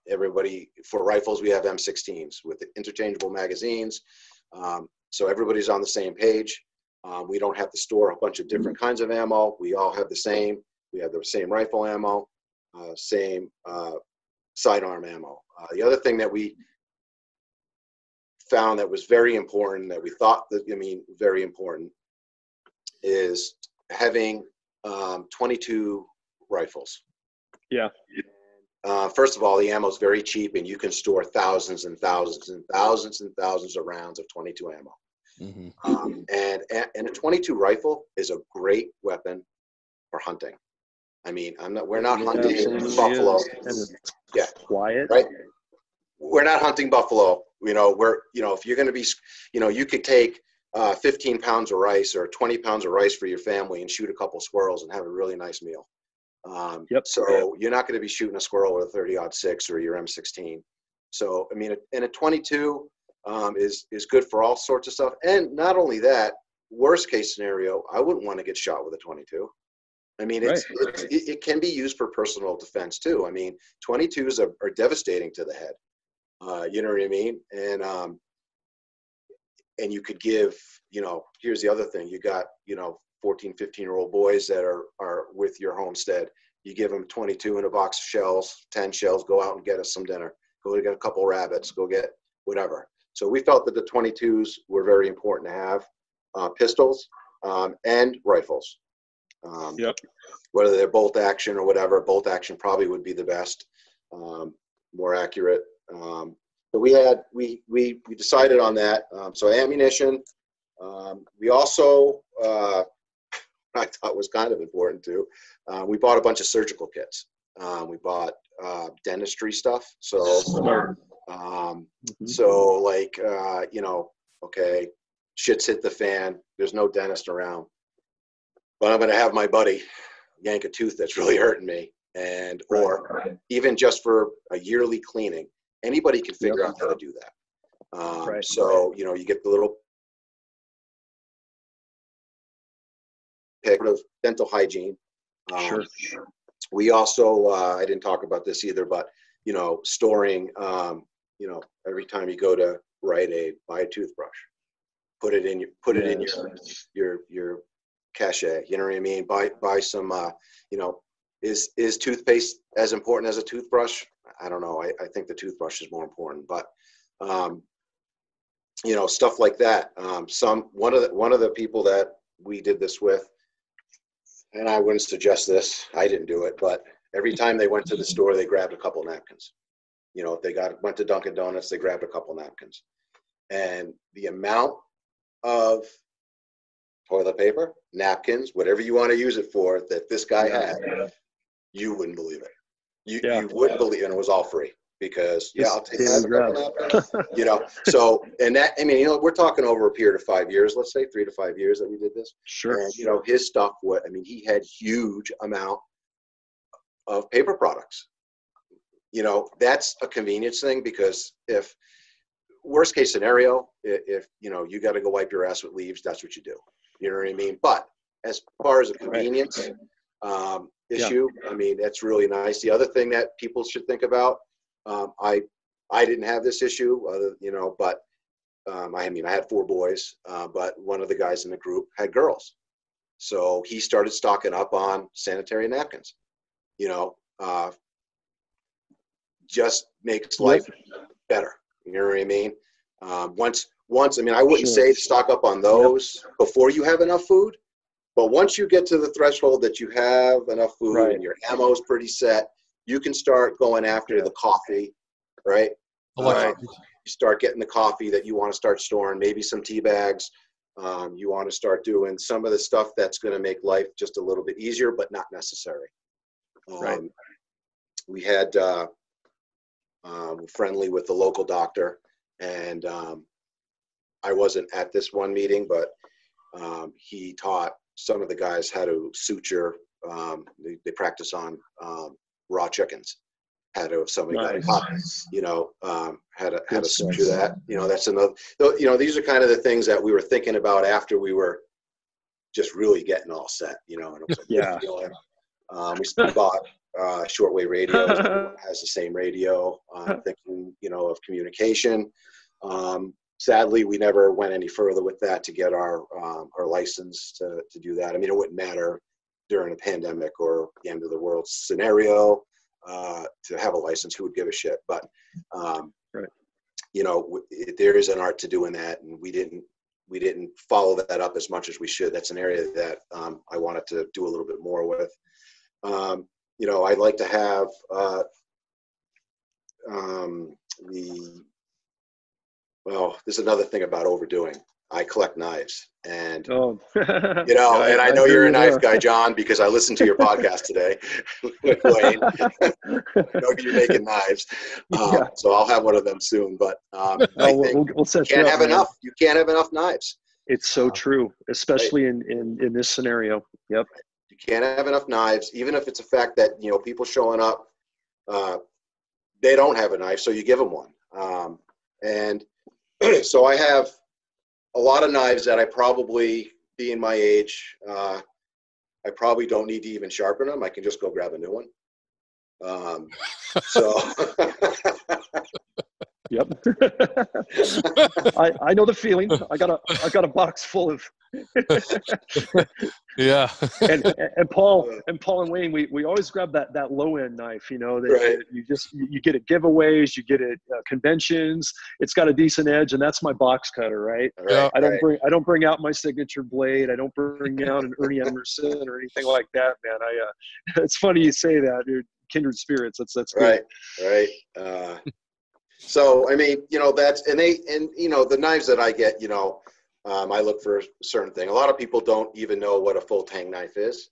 everybody, for rifles, we have M16s with interchangeable magazines. So everybody's on the same page. We don't have to store a bunch of different kinds of ammo. We all have the same. We have the same rifle ammo, same sidearm ammo. The other thing that we found that was very important, that we thought that, very important, is having 22 rifles. Yeah. First of all, the ammo is very cheap, and you can store thousands and thousands and thousands and thousands of rounds of 22 ammo. And a 22 rifle is a great weapon for hunting. We're not hunting buffalo. Yeah, quiet. Right. We're not hunting buffalo. If you're going to be, you could take 15 pounds of rice or 20 pounds of rice for your family and shoot a couple squirrels and have a really nice meal. So you're not going to be shooting a squirrel with a 30-06 or your M16. So, and a 22 is good for all sorts of stuff. And not only that, worst case scenario, I wouldn't want to get shot with a 22. It can be used for personal defense too. 22s are devastating to the head. You know what I mean? And you could give, here's the other thing. You got, 14, 15-year-old boys that are with your homestead. You give them 22 in a box of shells, 10 shells, go out and get us some dinner. Go get a couple rabbits, go get whatever. So we felt that the 22s were very important to have, pistols and rifles. Whether they're bolt action or whatever, bolt action probably would be the best, more accurate. But we decided on that. So ammunition. We also, I thought was kind of important too. We bought a bunch of surgical kits. We bought dentistry stuff. So, okay, shit's hit the fan. There's no dentist around, but I'm going to have my buddy yank a tooth that's really hurting me, or even just for a yearly cleaning. Anybody can figure out how to do that. So, you get the little pick of dental hygiene. We also, I didn't talk about this either, but, storing, every time you go to Rite Aid, buy a toothbrush, put it in your cache, you know what I mean? Buy some, is toothpaste as important as a toothbrush? I don't know. I think the toothbrush is more important, but, stuff like that. One of the people that we did this with, and I wouldn't suggest this, I didn't do it, but every time they went to the store, they grabbed a couple napkins. If they went to Dunkin' Donuts, they grabbed a couple napkins. And the amount of toilet paper, napkins, whatever you want to use it for, that this guy had, you wouldn't believe it. You wouldn't believe it, and it was all free. Because I'll take that. So, and that, we're talking over a period of 5 years, let's say 3 to 5 years that we did this. Sure. And, his stuff, he had huge amount of paper products. That's a convenience thing, because if worst case scenario, if you got to go wipe your ass with leaves, that's what you do. You know what I mean? But as far as a convenience issue, that's really nice. The other thing that people should think about, I didn't have this issue, but I had 4 boys, but one of the guys in the group had girls. So he started stocking up on sanitary napkins, just makes life better. You know what I mean? Once, I mean, I wouldn't say stock up on those before you have enough food, but once you get to the threshold that you have enough food and your ammo is pretty set, you can start going after the coffee, right? You start getting the coffee that you want to start storing, maybe some tea bags. You want to start doing some of the stuff that's going to make life just a little bit easier, but not necessary. We had friendly with the local doctor, and I wasn't at this one meeting, but he taught some of the guys how to suture. They practice on raw chickens. How to, if somebody got a cut, you know, how to suture that. You know, that's another. You know, these are kind of the things that we were thinking about after we were just really getting all set. You know, and it was like, we bought shortwave radios. Everyone has the same radio. Thinking, you know, of communication. Sadly, we never went any further with that to get our license to do that. I mean, it wouldn't matter during a pandemic or the end of the world scenario to have a license. Who would give a shit? But you know, there is an art to doing that, and we didn't follow that up as much as we should. That's an area that I wanted to do a little bit more with. You know, I'd like to have well, this is another thing about overdoing. I collect knives, and you know, and I know you're a knife guy, John, because I listened to your podcast today with Wayne. I know you're making knives, so I'll have one of them soon. But I think we'll set you can't have enough. You can't have enough knives. It's so true, especially in this scenario. Yep. You can't have enough knives, even if it's a fact that, you know, people showing up, they don't have a knife, so you give them one. And so I have a lot of knives that I probably, being my age, I probably don't need to even sharpen them. I can just go grab a new one. So. Yep. I know the feeling. I got a box full of. Yeah. and Paul and Wayne, we always grab that low end knife. You know that you get at giveaways, you get at conventions. It's got a decent edge, and that's my box cutter, right? I don't bring out my signature blade. I don't bring out an Ernie Emerson or anything like that, man. It's funny you say that, dude. Kindred spirits. That's good. Right. So, I mean, you know, you know, the knives that I get, you know, I look for a certain thing. A lot of people don't even know what a full tang knife is.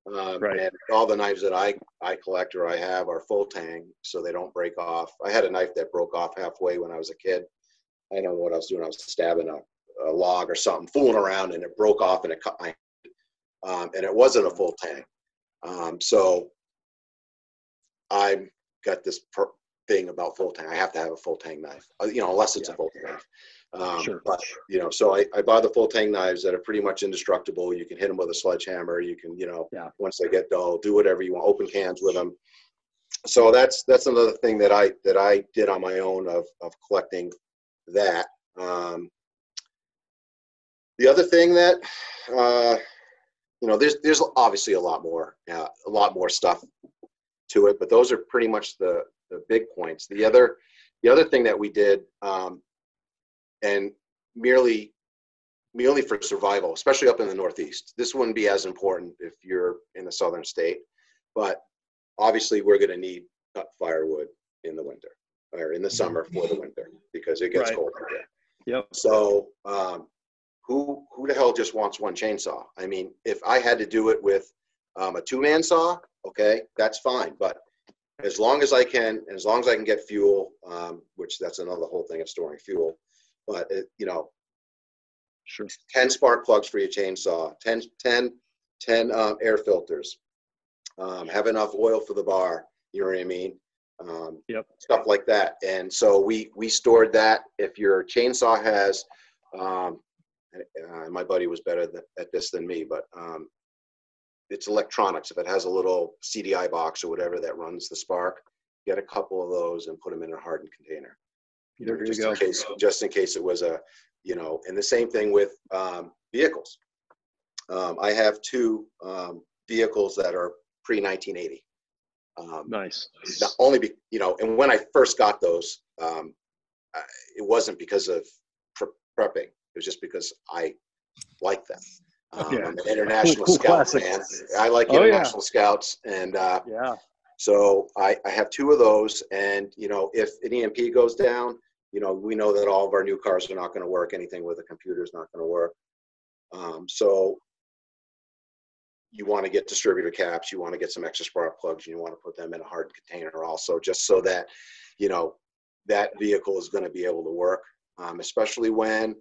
And all the knives that I collect or I have are full tang, so they don't break off. I had a knife that broke off halfway when I was a kid. I don't know what I was doing. I was stabbing a log or something, fooling around, and it broke off and it cut my hand. And it wasn't a full tang. So I got this thing about full tang. I have to have a full tang knife, you know, unless it's a full tang knife. But, you know, so I buy the full tang knives that are pretty much indestructible. You can hit them with a sledgehammer. You can, you know, once they get dull, do whatever you want, open cans with them. So that's another thing that I did on my own of collecting that. The other thing that, you know, there's obviously a lot more stuff to it, but those are pretty much the big points. The other thing that we did, and merely for survival, especially up in the Northeast, this wouldn't be as important if you're in the southern state, but obviously we're going to need cut firewood in the winter or in the summer for the winter because it gets cold out there. Yep. So who the hell just wants one chainsaw? I mean, if I had to do it with a two-man saw, okay, that's fine. But as long as I can get fuel, which that's another whole thing of storing fuel, but you know, 10 spark plugs for your chainsaw, 10 air filters, have enough oil for the bar, you know what I mean? Stuff like that. And so we stored that. If your chainsaw has, my buddy was better at this than me, but it's electronics. If it has a little CDI box or whatever that runs the spark, get a couple of those and put them in a hardened container. Just in case it was a, you know, and the same thing with vehicles. I have two vehicles that are pre-1980. Nice. Not only, you know, and when I first got those, it wasn't because of prepping. It was just because I like them. I'm an international cool scout classic. fan. I like international scouts, and so I have 2 of those. And if an EMP goes down, we know that all of our new cars are not going to work. Anything with a computer is not going to work. So you want to get distributor caps, you want to get some extra spark plugs, and you want to put them in a hard container also, just so that that vehicle is going to be able to work, especially when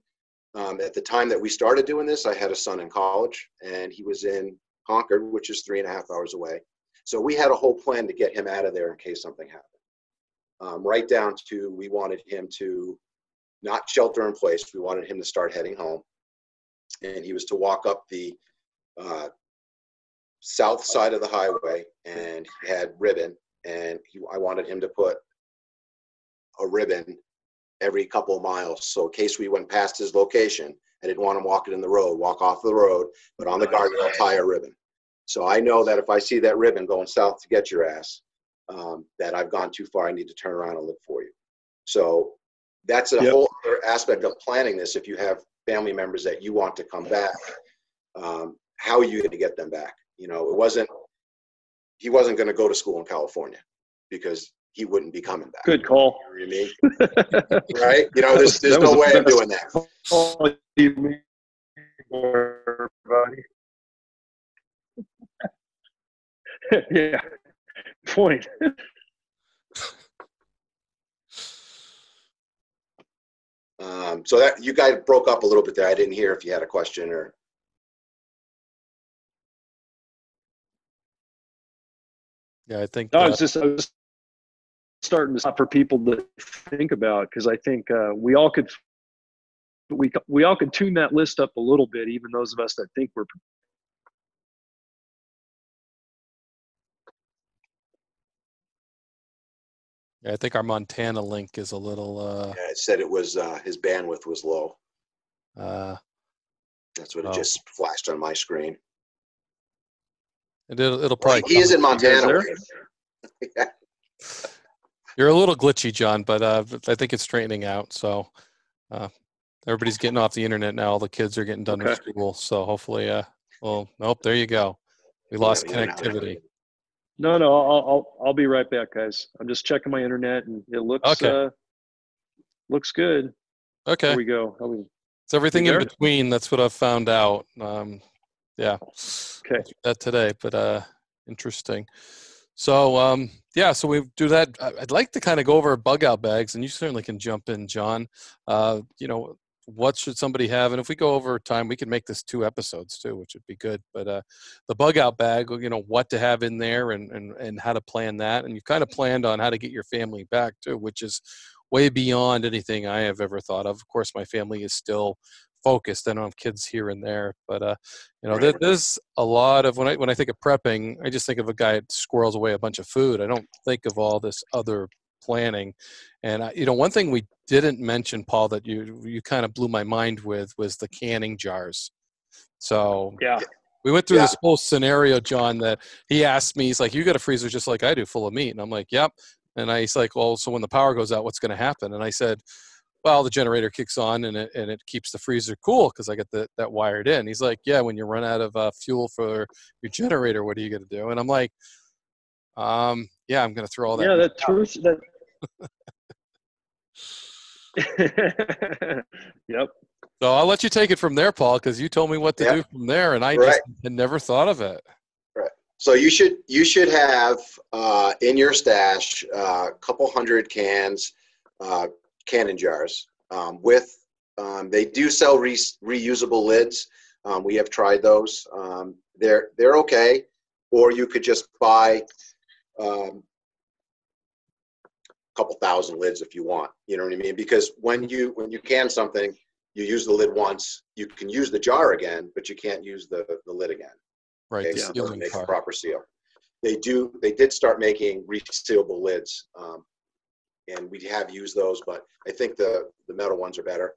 at the time that we started doing this, I had a son in college, and he was in Concord, which is 3.5 hours away. So we had a whole plan to get him out of there in case something happened. Right down to, we wanted him to not shelter in place. We wanted him to start heading home, and he was to walk up the south side of the highway, and he had ribbon, and I wanted him to put a ribbon every couple of miles. So in case we went past his location, I didn't want him walking in the road, walk off the road, but on the guardrail, tie a ribbon. So I know that if I see that ribbon going south to get your ass, that I've gone too far, I need to turn around and look for you. So that's a whole other aspect of planning this. If you have family members that you want to come back, how are you going to get them back? He wasn't going to go to school in California, because he wouldn't be coming back. Good call. You know what I mean? Right? There's no way of doing that. Yeah. Point. So that you guys broke up a little bit there. I didn't hear if you had a question or. Yeah, I think. I was just starting to stop for people to think about, because I think we all could tune that list up a little bit, even those of us that think we're. Yeah, I think our Montana link is a little. Yeah, it said it was his bandwidth was low. That's what it just flashed on my screen. It'll probably. He is in Montana. Yeah. You're a little glitchy, John, but I think it's straightening out. So everybody's getting off the internet now. All the kids are getting done with school. So hopefully, nope, there you go. We lost connectivity. No, I'll be right back, guys. I'm just checking my internet, and it looks looks good. Okay. Here we go. It's everything in between. That's what I've found out. Yeah. Okay. That today, but interesting. So so we do that. I'd like to kind of go over bug out bags, and you certainly can jump in, John. What should somebody have? And if we go over time, we can make this 2 episodes too, which would be good. But the bug out bag, what to have in there and how to plan that. And you've kind of planned on how to get your family back too, which is way beyond anything I have ever thought of. Of course, my family is still focused. I don't have kids here and there, but there's a lot of when I think of prepping, I just think of a guy that squirrels away a bunch of food. I don't think of all this other planning. And one thing we didn't mention, Paul, that you kind of blew my mind with was the canning jars. So we went through this whole scenario, John, that he asked me. He's like, "You got a freezer just like I do, full of meat," and I'm like, "Yep." And he's like, "Well, so when the power goes out, what's going to happen?" And I said, "Well, the generator kicks on and it keeps the freezer cool because I got that wired in." He's like, "Yeah, when you run out of fuel for your generator, what are you going to do?" And I'm like, yeah, I'm going to throw all that. Yeah, that truth. That. Yep. So I'll let you take it from there, Paul, because you told me what to do from there, and I just had never thought of it. Right. So you should have in your stash a couple hundred cans. Canning jars with they do sell reusable lids. We have tried those. They're okay, or you could just buy a couple thousand lids if you want. You know what I mean? Because when you can something, you use the lid once. You can use the jar again, but you can't use the lid again. Right. Okay? So it doesn't make a proper seal. They did start making resealable lids. And we have used those, but I think the metal ones are better.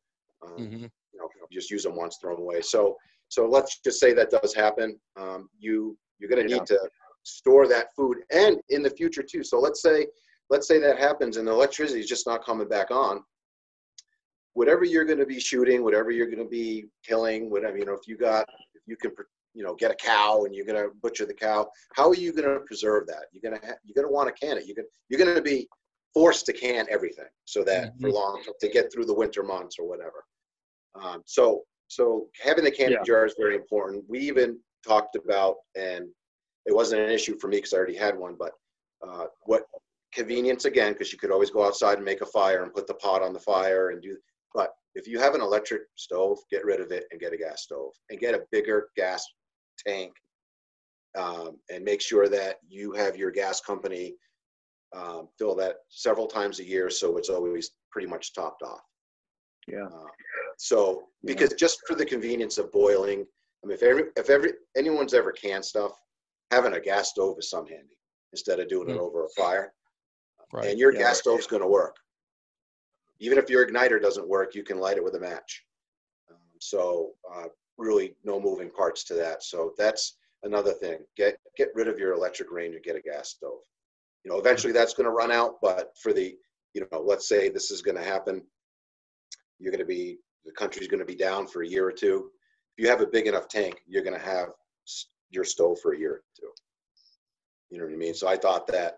Just use them once, throw them away. So let's just say that does happen. You're going to need to store that food, and in the future too. So let's say that happens, and the electricity is just not coming back on. whatever you're going to be shooting, whatever you're going to be killing, whatever, you know, if you can, you know, get a cow and you're going to butcher the cow, how are you going to preserve that? You're going to want to can it. You're going to be forced to can everything so that for long, to get through the winter months or whatever. So having the canning jar is very important. We even talked about, and it wasn't an issue for me because I already had one, but what convenience again, because you could always go outside and make a fire and put the pot on the fire and do, but if you have an electric stove, get rid of it and get a gas stove and get a bigger gas tank, and make sure that you have your gas company fill that several times a year so it's always pretty much topped off. So because just for the convenience of boiling, I mean, if anyone's ever canned stuff, having a gas stove is some handy instead of doing it over a fire. And your gas stove's going to work. Even if your igniter doesn't work, you can light it with a match. So really no moving parts to that. So that's another thing. Get rid of your electric range and get a gas stove. You know, eventually that's going to run out, but for the, you know, let's say this is going to happen, the country's going to be down for a year or two. If you have a big enough tank, you're going to have your stove for a year or two. You know what I mean? So I thought that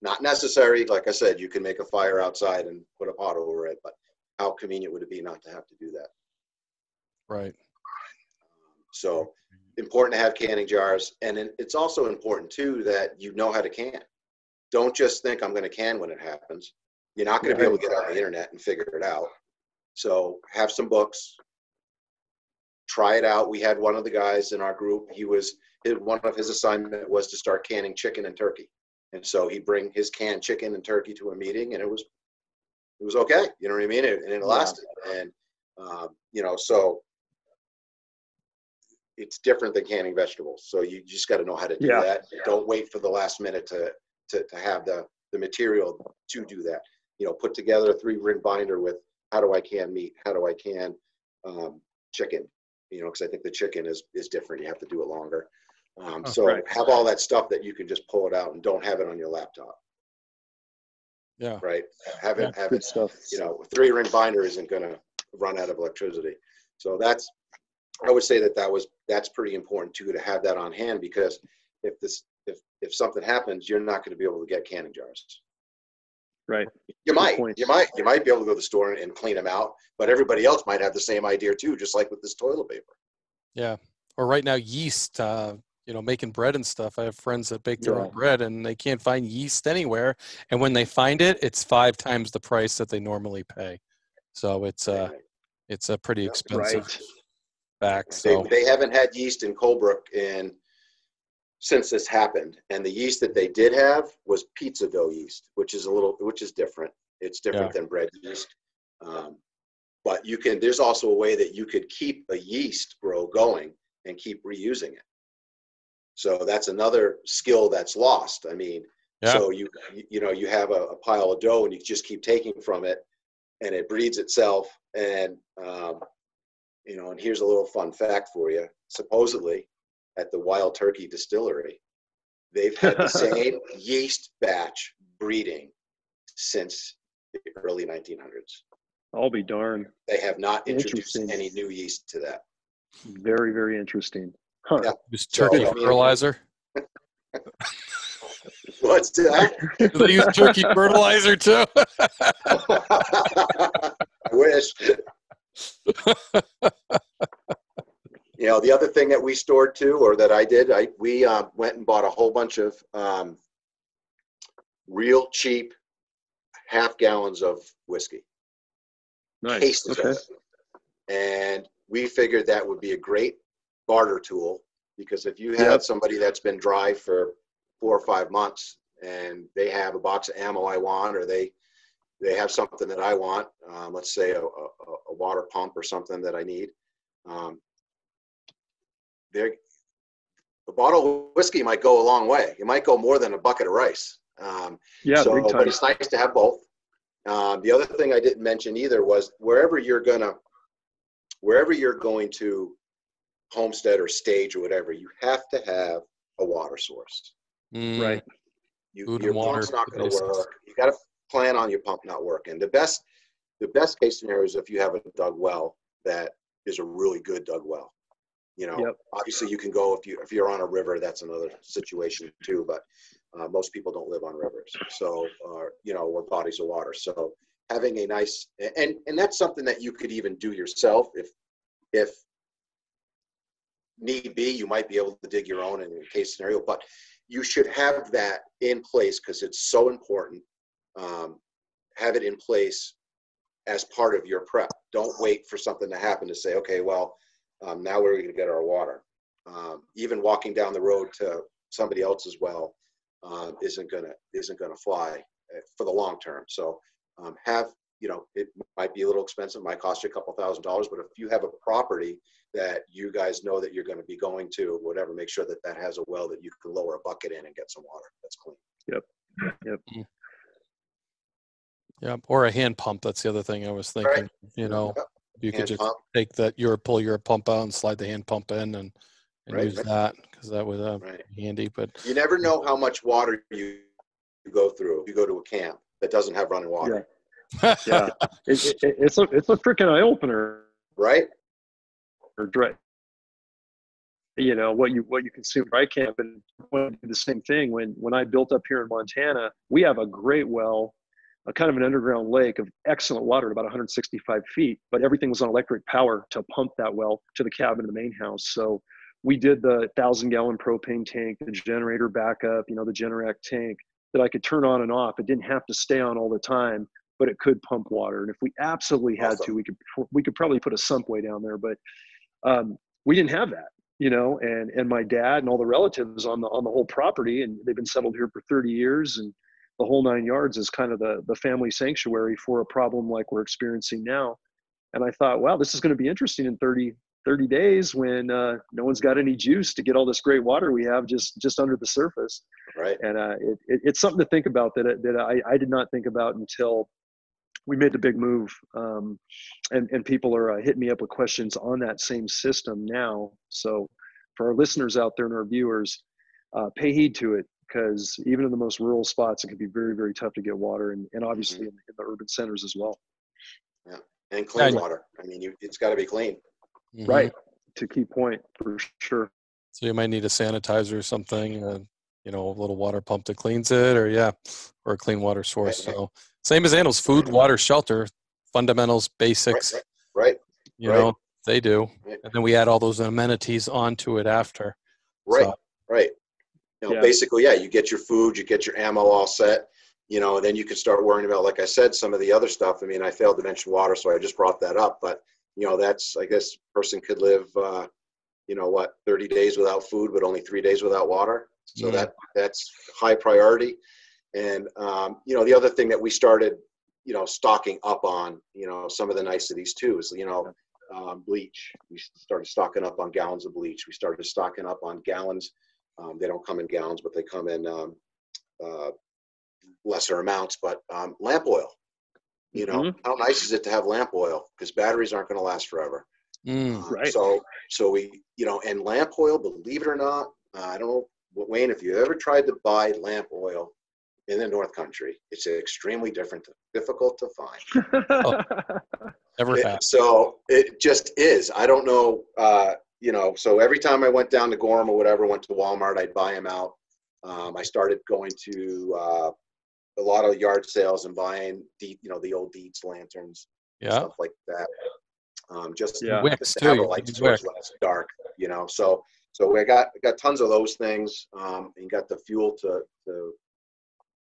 not necessary. Like I said, you can make a fire outside and put a pot over it, but how convenient would it be not to have to do that? Right. So important to have canning jars. And it's also important too that you know how to can. Don't just think I'm going to can when it happens. You're not going to be able to get on the internet and figure it out. So have some books, try it out. We had one of the guys in our group, one of his assignment was to start canning chicken and turkey. And so he'd bring his canned chicken and turkey to a meeting, and it was okay. You know what I mean? And it lasted. And, you know, so it's different than canning vegetables. So you just got to know how to do that. Don't wait for the last minute to have the material to do that. You know, put together a 3-ring binder with how do I can meat? How do I can chicken? You know, because I think the chicken is different. You have to do it longer. Have all that stuff that you can just pull it out and don't have it on your laptop. Yeah. Right. Have it stuff. You know, a 3-ring binder isn't going to run out of electricity. So I would say that's pretty important too, to have that on hand, because if something happens, you're not going to be able to get canning jars. Right. You might be able to go to the store and clean them out, but everybody else might have the same idea too, just like with this toilet paper. Yeah. Or right now, yeast, you know, making bread and stuff. I have friends that bake their own bread and they can't find yeast anywhere. And when they find it, it's 5 times the price that they normally pay. So it's a pretty expensive back. So they haven't had yeast in Colebrook since this happened, and the yeast that they did have was pizza dough yeast, which is different. It's different than bread yeast. But there's also a way that you could keep a yeast grow going and keep reusing it. So that's another skill that's lost. I mean, so you have a pile of dough and you just keep taking from it and it breeds itself. And, you know, and here's a little fun fact for you. Supposedly at the Wild Turkey Distillery, they've had the same yeast batch breeding since the early 1900s. I'll be darned. They have not introduced any new yeast to that. Very, very interesting. Huh. Yeah. Use turkey fertilizer. What's that? Do they use turkey fertilizer too? I wish. You know, the other thing that we stored too, or that I did, we went and bought a whole bunch of real cheap half gallons of whiskey. Nice. Cases of it. And we figured that would be a great barter tool, because if you have somebody that's been dry for 4 or 5 months and they have a box of ammo I want, or they have something that I want, let's say a water pump or something that I need, a bottle of whiskey might go a long way. It might go more than a bucket of rice. Big time. But it's nice to have both. The other thing I didn't mention either was wherever you're going to homestead or stage or whatever, you have to have a water source. Right. Your pump's not going to work. You got to plan on your pump not working. The the best case scenario is if you have a dug well that is a really good dug well. You know, Yep. obviously you can go if you're on a river, that's another situation too. But most people don't live on rivers, so you know, or bodies of water. So having a nice and that's something that you could even do yourself if need be. You might be able to dig your own in a case scenario, but you should have that in place because it's so important. Have it in place as part of your prep. Don't wait for something to happen to say, okay, well, now where are we going to get our water? Even walking down the road to somebody else's well isn't gonna fly for the long term. So you know, it might be a little expensive, might cost you a couple $1,000s, but if you have a property that you guys know that you're going to be going to, whatever, make sure that that has a well that you can lower a bucket in and get some water that's clean. Yep. Yeah, or a hand pump. That's the other thing I was thinking. Right. You know, Yep. you could Hand just pump. take that, pull your pump out and slide the hand pump in and Right, use right. that, because that would Right. be handy. But You never know how much water you go through. You go to a camp that doesn't have running water. Yeah. It's a freaking eye opener. Right. Or dry, you know, what you consume dry camp. And the same thing when I built up here in Montana, we have a great well, a kind of an underground lake of excellent water at about 165 feet, but everything was on electric power to pump that well to the cabin in the main house. So we did the 1,000-gallon propane tank, the generator backup, you know, the Generac tank that I could turn on and off. It didn't have to stay on all the time, but it could pump water. And if we absolutely had to, we could probably put a sump way down there, but we didn't have that, you know, and my dad and all the relatives on the whole property, and they've been settled here for 30 years, and the whole 9 yards is kind of the family sanctuary for a problem like we're experiencing now. And I thought, wow, this is going to be interesting in 30 days when no one's got any juice to get all this great water we have just under the surface. Right. And it's something to think about that I did not think about until we made the big move. And people are hitting me up with questions on that same system now. So for our listeners out there and our viewers, pay heed to it, because even in the most rural spots, it can be very, very tough to get water, and obviously in the urban centers as well. Yeah, and clean water. I mean, it's got to be clean. Mm-hmm. Right. To key point for sure. So you might need a sanitizer or something, you know, a little water pump that cleans it, or a clean water source. Right. So same as animals, food, water, shelter, fundamentals, basics. Right. You know, they do. Right. And then we add all those amenities onto it after. Right. So. Right. You know, basically, you get your food, you get your ammo all set, you know, and then you can start worrying about, like I said, some of the other stuff. I mean, I failed to mention water, so I just brought that up. But, you know, that's, I guess, a person could live, 30 days without food, but only 3 days without water. So that's high priority. And, you know, the other thing that we started, you know, stocking up on, you know, some of the niceties too is, you know, bleach. We started stocking up on gallons of bleach. We started stocking up on gallons. They don't come in gallons, but they come in lesser amounts. But lamp oil, you know, how nice is it to have lamp oil? Because batteries aren't going to last forever. Right. So we, you know, and lamp oil, believe it or not, I don't know, Wayne, if you ever tried to buy lamp oil in the North Country, it's extremely difficult to find. Never have. So it just is. I don't know. You know, so every time I went down to Gorham or whatever, went to Walmart, I'd buy them out. I started going to a lot of yard sales and buying the old Deeds lanterns, stuff like that. Just to have a light source when it's dark, you know. So we got tons of those things, and got the fuel to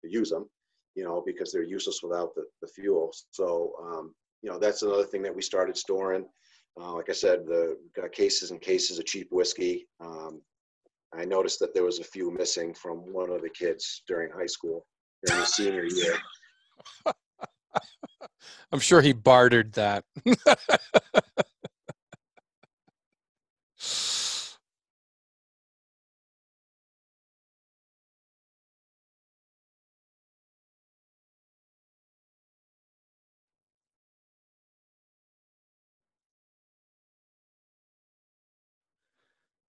use them, you know, because they're useless without the fuel. So you know, that's another thing that we started storing. Like I said, got cases and cases of cheap whiskey. I noticed that there was a few missing from one of the kids during high school, during his senior year. I'm sure he bartered that.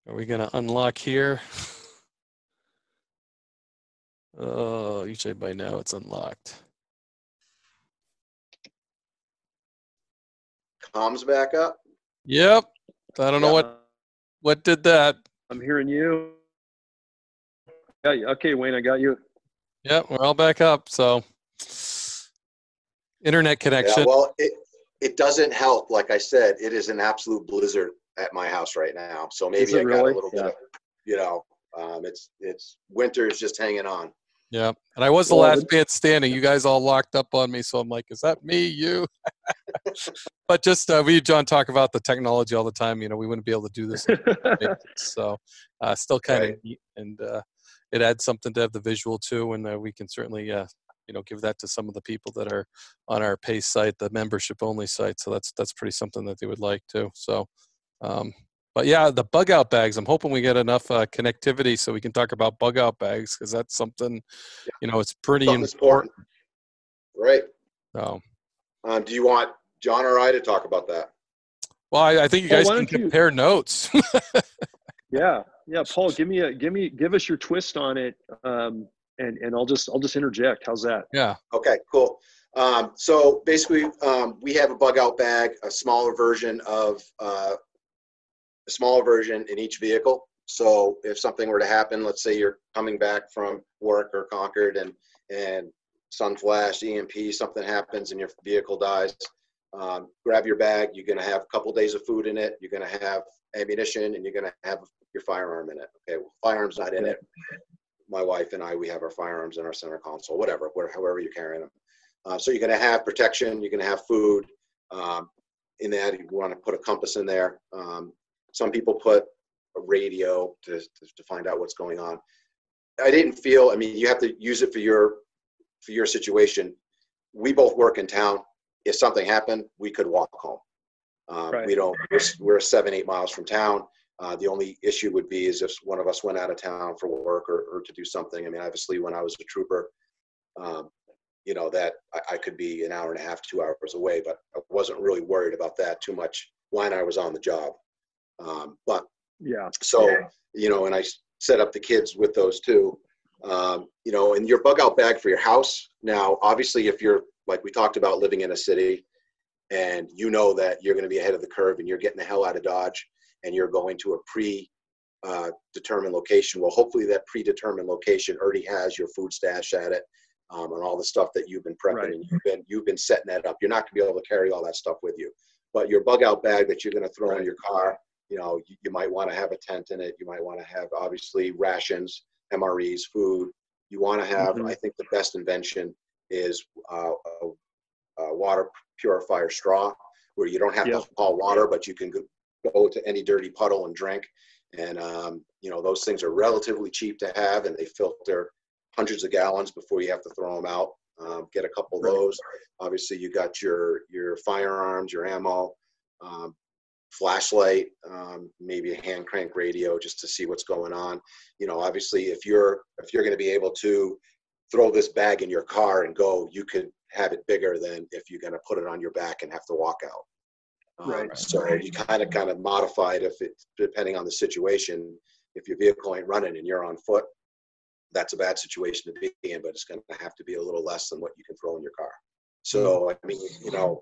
Are we going to unlock here? Oh, usually by now it's unlocked. Tom's back up? Yep. I don't know what did that. I'm hearing you. Yeah. Okay, Wayne, I got you. Yep, we're all back up. So, internet connection. Yeah, well, it doesn't help. Like I said, it is an absolute blizzard at my house right now. So maybe I got a little bit of, you know, it's winter is just hanging on. Yeah, and I was the last man standing. You guys all locked up on me, so I'm like, is that me, you? But just we and John talk about the technology all the time. You know, we wouldn't be able to do this. So still kind of neat, and it adds something to have the visual too, and we can certainly you know, give that to some of the people that are on our pay site, the membership only site. So that's pretty something that they would like too. So but yeah, the bug out bags, I'm hoping we get enough connectivity so we can talk about bug out bags, because that's something, you know, it's pretty important. Right. So do you want John or I to talk about that? Well, I think you guys can compare notes. Yeah. Paul, give us your twist on it, and I'll just interject. How's that? Yeah. Okay. Cool. So basically, we have a bug out bag, a smaller version in each vehicle. So if something were to happen, let's say you're coming back from work or Concord and sun flash, EMP, something happens and your vehicle dies, grab your bag. You're going to have a couple days of food in it. You're going to have ammunition, and you're going to have your firearm in it. Okay, well, firearm's not in it. My wife and I, we have our firearms in our center console, however you're carrying them. So you're going to have protection. You're going to have food. In that, you want to put a compass in there. Some people put a radio to find out what's going on. I mean, you have to use it for your situation. We both work in town. If something happened, we could walk home. We're 7-8 miles from town. The only issue would be is if one of us went out of town for work or to do something. I mean, obviously when I was a trooper, you know, that I could be an hour and a half, 2 hours away, but I wasn't really worried about that too much when I was on the job. You know, and I set up the kids with those too. You know, and your bug out bag for your house. Now, obviously, if you're, like we talked about, living in a city and you know that you're going to be ahead of the curve and you're getting the hell out of Dodge and you're going to a determined location. Well, hopefully that predetermined location already has your food stash at it, and all the stuff that you've been prepping and you've been setting that up. You're not going to be able to carry all that stuff with you, but your bug out bag that you're going to throw in your car, you know, you might want to have a tent in it. You might want to have, obviously, rations, MREs, food. You want to have, I think the best invention is a water purifier straw, where you don't have to haul water, but you can go to any dirty puddle and drink. And, you know, those things are relatively cheap to have, and they filter hundreds of gallons before you have to throw them out. Get a couple of those. Obviously, you got your firearms, your ammo, flashlight, maybe a hand crank radio just to see what's going on. You know, obviously, if you're going to be able to throw this bag in your car and go, you could have it bigger than if you're going to put it on your back and have to walk out. So you kind of modify it depending on the situation. If your vehicle ain't running and you're on foot, that's a bad situation to be in, but it's going to have to be a little less than what you can throw in your car. So, I mean, you know,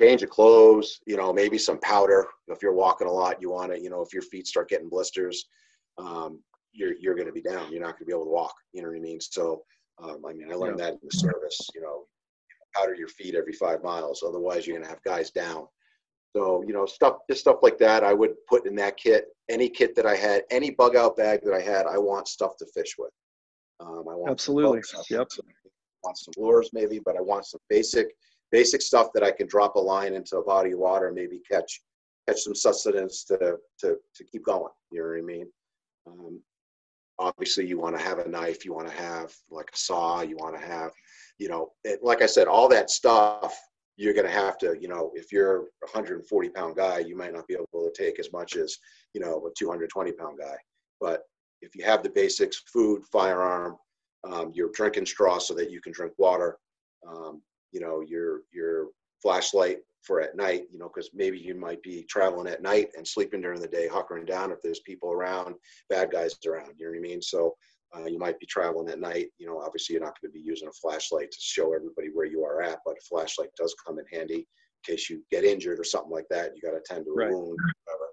change of clothes, you know, maybe some powder. If you're walking a lot, you want to, you know, if your feet start getting blisters, you're going to be down. You're not going to be able to walk. You know what I mean? So, I mean, I learned that in the service, you know, powder your feet every 5 miles. Otherwise, you're going to have guys down. So, you know, just stuff like that, I would put in that kit. Any kit that I had, any bug out bag that I had, I want stuff to fish with. I want absolutely. I want some lures maybe, but I want some basic stuff that I can drop a line into a body of water, and maybe catch some sustenance to keep going. You know what I mean? Obviously, you want to have a knife. You want to have like a saw. You want to have, you know, like I said, all that stuff. You're going to have to, you know, if you're a 140-pound guy, you might not be able to take as much as, you know, a 220-pound guy. But if you have the basics, food, firearm, your drinking straw so that you can drink water, you know, your flashlight for at night, you know, because maybe you might be traveling at night and sleeping during the day, hunkering down if there's people around, bad guys around, you know what I mean? So you might be traveling at night, you know, obviously you're not going to be using a flashlight to show everybody where you are at, but a flashlight does come in handy case you get injured or something like that. You got to tend to a Right. wound. Whatever.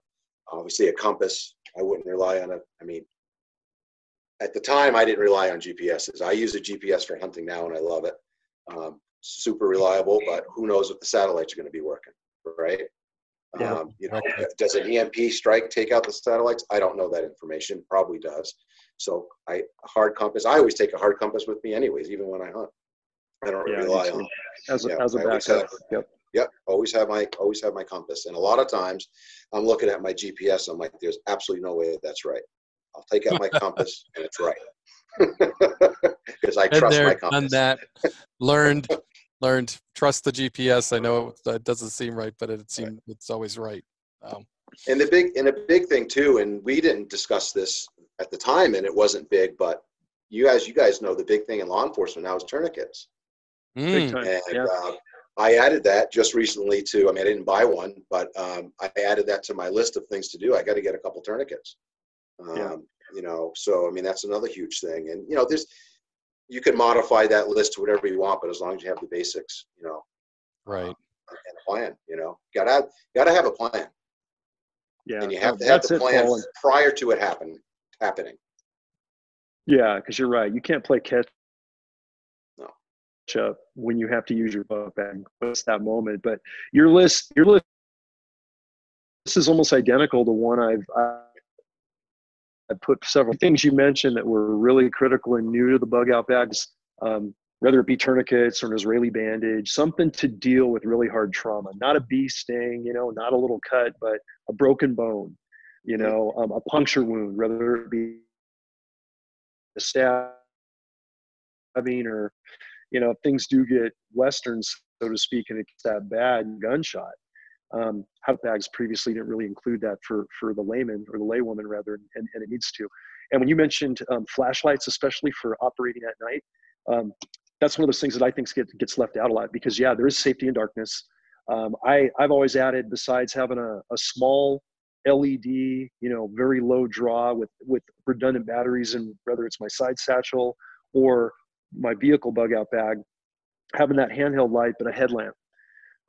Obviously, a compass. I wouldn't rely on it. I mean, at the time, I didn't rely on GPSs. I use a GPS for hunting now, and I love it. Super reliable, but who knows if the satellites are going to be working, right? Yeah. You know, does an EMP strike take out the satellites? I don't know that information. Probably does. So a hard compass. I always take a hard compass with me, anyways, even when I hunt. I don't rely on as a backup. Yep. Always have my compass. And a lot of times, I'm looking at my GPS. I'm like, there's absolutely no way that's right. I'll take out my compass, and it's right. Because I trust my compass. Done that. Learned. Trust the GPS. I know it doesn't seem right, but it's always right. And a big thing too, and we didn't discuss this at the time, and it wasn't big, but you guys know the big thing in law enforcement now is tourniquets. Big time. And I added that just recently to. I mean, I didn't buy one, but I added that to my list of things to do. I got to get a couple tourniquets. You know, so I mean, that's another huge thing. And you know, you can modify that list to whatever you want, but as long as you have the basics, you know, right, and a plan, you know, gotta have a plan. Yeah, and you have to have the plan prior to it happening. Yeah, because you're right. You can't play catch No. up when you have to use your book bag. What's that moment? But your list is almost identical to one I put several things you mentioned that were really critical and new to the bug out bags, whether it be tourniquets or an Israeli bandage, something to deal with really hard trauma, not a bee sting, you know, not a little cut, but a broken bone, you know, a puncture wound, whether it be a stabbing or, you know, if things do get westerns, so to speak, and it gets that bad, gunshot. Hot bags previously didn't really include that for the layman or the laywoman rather, and it needs to. And when you mentioned flashlights, especially for operating at night, that's one of those things that I think gets left out a lot because there is safety in darkness. I've always added, besides having a small LED, you know, very low draw with redundant batteries, and whether it's my side satchel or my vehicle bug out bag, having that handheld light, but a headlamp.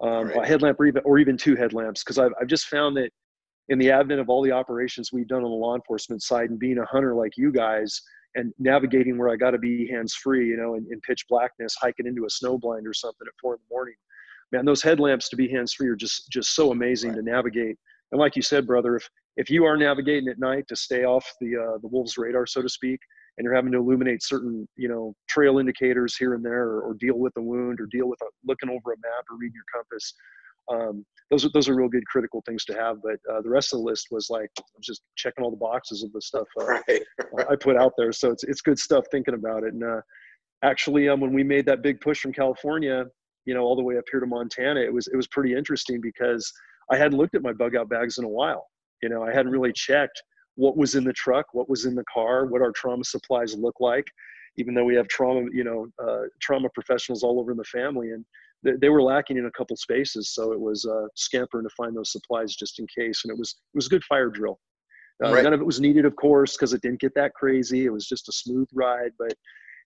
A headlamp or even two headlamps, because I've just found that in the advent of all the operations we've done on the law enforcement side and being a hunter like you guys and navigating where I got to be hands-free, you know, in pitch blackness, hiking into a snow blind or something at 4 a.m, man, those headlamps to be hands-free are just so amazing to navigate. And like you said, brother, if you are navigating at night to stay off the wolf's radar, so to speak, and you're having to illuminate certain, you know, trail indicators here and there, or deal with a wound, or deal with looking over a map or reading your compass. Those are real good critical things to have. But the rest of the list was like, I'm just checking all the boxes of the stuff I put out there. So it's good stuff thinking about it. And actually, when we made that big push from California, you know, all the way up here to Montana, it was pretty interesting because I hadn't looked at my bug out bags in a while. You know, I hadn't really checked what was in the truck, what was in the car, what our trauma supplies look like, even though we have trauma professionals all over in the family, and they were lacking in a couple spaces. So it was scampering to find those supplies just in case. And it was a good fire drill. None of it was needed, of course, because it didn't get that crazy. It was just a smooth ride, but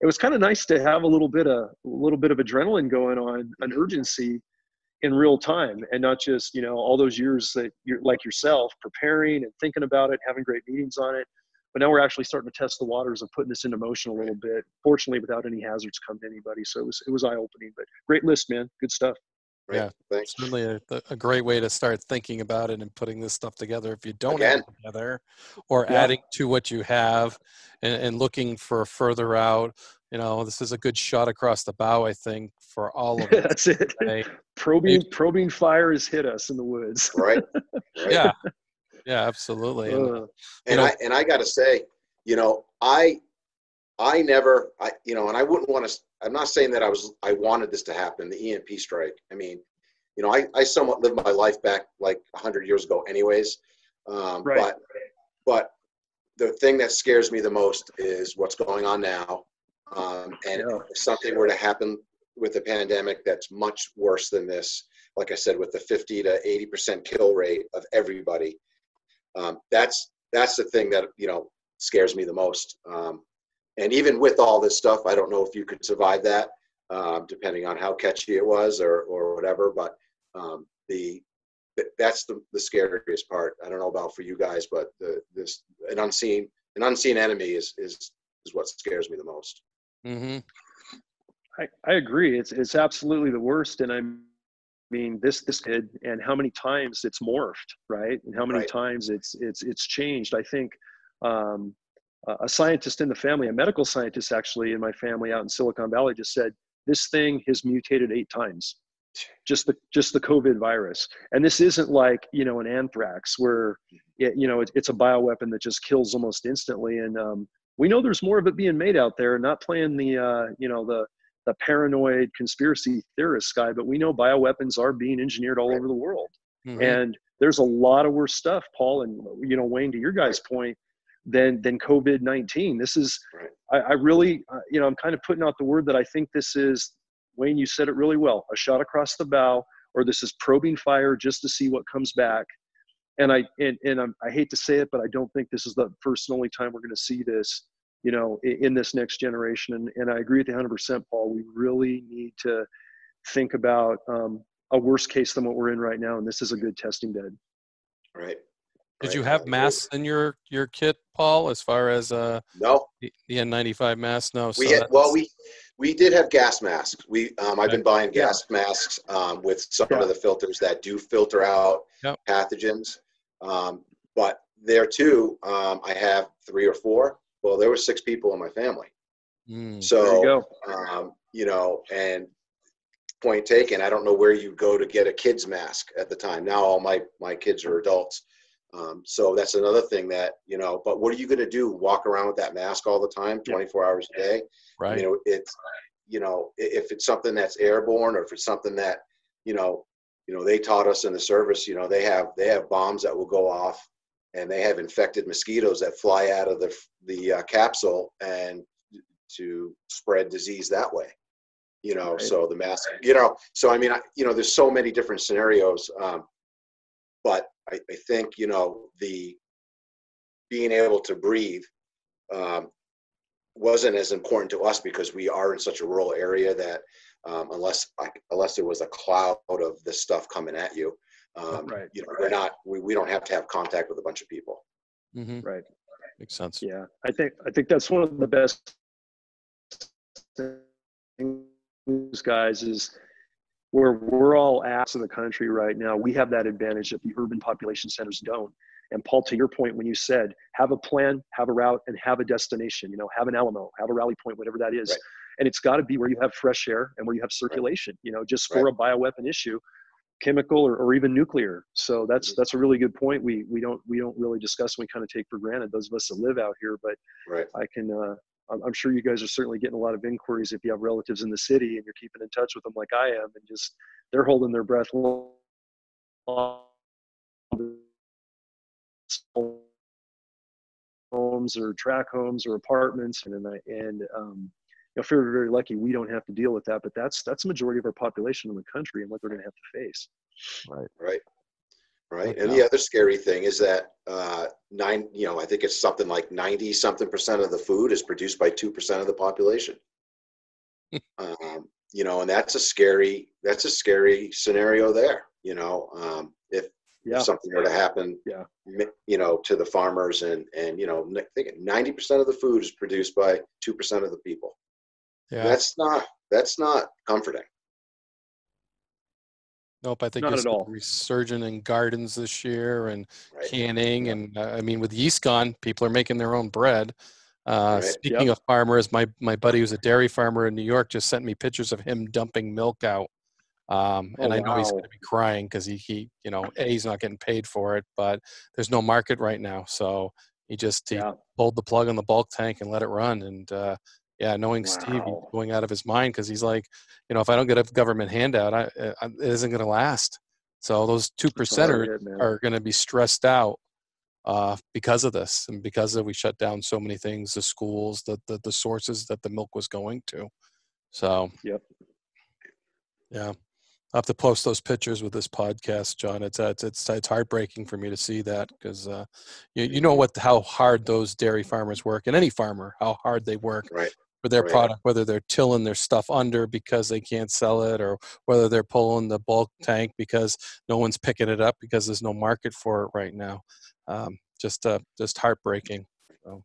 it was kind of nice to have a little bit of adrenaline going on, an urgency in real time, and not just, you know, all those years that you're like yourself preparing and thinking about it, having great meetings on it. But now we're actually starting to test the waters of putting this into motion a little bit, fortunately without any hazards come to anybody. So it was eye-opening, but great list, man. Good stuff. Yeah, thanks. Certainly a great way to start thinking about it and putting this stuff together. If you don't have it together, or adding to what you have and looking for further out, you know, this is a good shot across the bow, I think, for all of us. That's it. Right? Probing fire has hit us in the woods. Right. Yeah, absolutely. And I got to say, you know, I never, you know, and I wouldn't want to. I'm not saying that I wanted this to happen, the EMP strike. I mean, you know, I somewhat lived my life back like 100 years ago, anyways. But the thing that scares me the most is what's going on now. If something were to happen with the pandemic that's much worse than this, like I said, with the 50 to 80% kill rate of everybody, that's the thing that, you know, scares me the most. And even with all this stuff, I don't know if you could survive that, depending on how catchy it was or whatever. But That's the scariest part. I don't know about for you guys, but an unseen enemy is what scares me the most. Mm-hmm. I agree. It's absolutely the worst. And I mean, this kid, and how many times it's morphed, right? And how many times it's changed. I think a scientist in the family, a medical scientist actually in my family out in Silicon Valley, just said this thing has mutated 8 times. Just the COVID virus. And this isn't like, an anthrax where it's a bioweapon that just kills almost instantly. And we know there's more of it being made out there, not playing the paranoid conspiracy theorist guy, but we know bioweapons are being engineered all over the world. Mm-hmm. And there's a lot of worse stuff, Paul, and Wayne, to your guys' point, than COVID-19. This is, I really, I'm kind of putting out the word that I think this is, Wayne, you said it really well, a shot across the bow, or this is probing fire just to see what comes back. And I hate to say it, but I don't think this is the first and only time we're going to see this, in this next generation. And I agree with you 100%, Paul. We really need to think about a worse case than what we're in right now. And this is a good testing bed. Right. Did you have masks in your kit, Paul, as far as no, the N95 masks? No. We did have gas masks. I've been buying gas masks with some of the filters that do filter out pathogens. But there too, I have 3 or 4. Well, there were 6 people in my family. So, there you go. And point taken, I don't know where you go to get a kid's mask at the time. Now all my kids are adults. So that's another thing that, but what are you going to do? Walk around with that mask all the time, 24 hours a day? Right. It's, if it's something that's airborne, or if it's something that, they taught us in the service, they have bombs that will go off, and they have infected mosquitoes that fly out of the capsule and to spread disease that way, so the mask, so I mean, there's so many different scenarios. But I think, the being able to breathe wasn't as important to us because we are in such a rural area that unless there was a cloud of this stuff coming at you, we don't have to have contact with a bunch of people. Mm-hmm. Right. Makes sense. Yeah. I think that's one of the best things, guys, is where we're all at in the country right now. We have that advantage that the urban population centers don't. And Paul, to your point, when you said, have a plan, have a route, and have a destination, have an Alamo, have a rally point, whatever that is. Right. And it's got to be where you have fresh air and where you have circulation, just for a bioweapon issue, chemical or even nuclear. So that's a really good point. We don't really discuss, and we kind of take for granted, those of us that live out here, but I can, I'm sure you guys are certainly getting a lot of inquiries if you have relatives in the city and you're keeping in touch with them like I am, and just they're holding their breath homes or track homes or apartments, and if we're very lucky, we don't have to deal with that. But that's the majority of our population in the country and what they're going to have to face. Right. And the other scary thing is that I think it's something like 90-something% of the food is produced by 2% of the population. And that's a scary scenario there. If something were to happen, to the farmers, and 90% of the food is produced by 2% of the people. Yeah. That's not comforting. Nope, I think it's resurgent in gardens this year, and canning, and I mean, with yeast gone, people are making their own bread. Speaking of farmers, my buddy who's a dairy farmer in New York just sent me pictures of him dumping milk out. And I know he's going to be crying because he he's not getting paid for it, but there's no market right now. So he pulled the plug on the bulk tank and let it run. And knowing Steve, he's going out of his mind because he's like, if I don't get a government handout, it isn't going to last. So those 2% are going to be stressed out because of this, and because we shut down so many things, the schools, the sources that the milk was going to. So I'll have to post those pictures with this podcast, John. It's heartbreaking for me to see that, because you know how hard those dairy farmers work, and any farmer, how hard they work. Right. their Right. product, whether they're tilling their stuff under because they can't sell it, or whether they're pulling the bulk tank because no one's picking it up because there's no market for it right now. Just heartbreaking. So.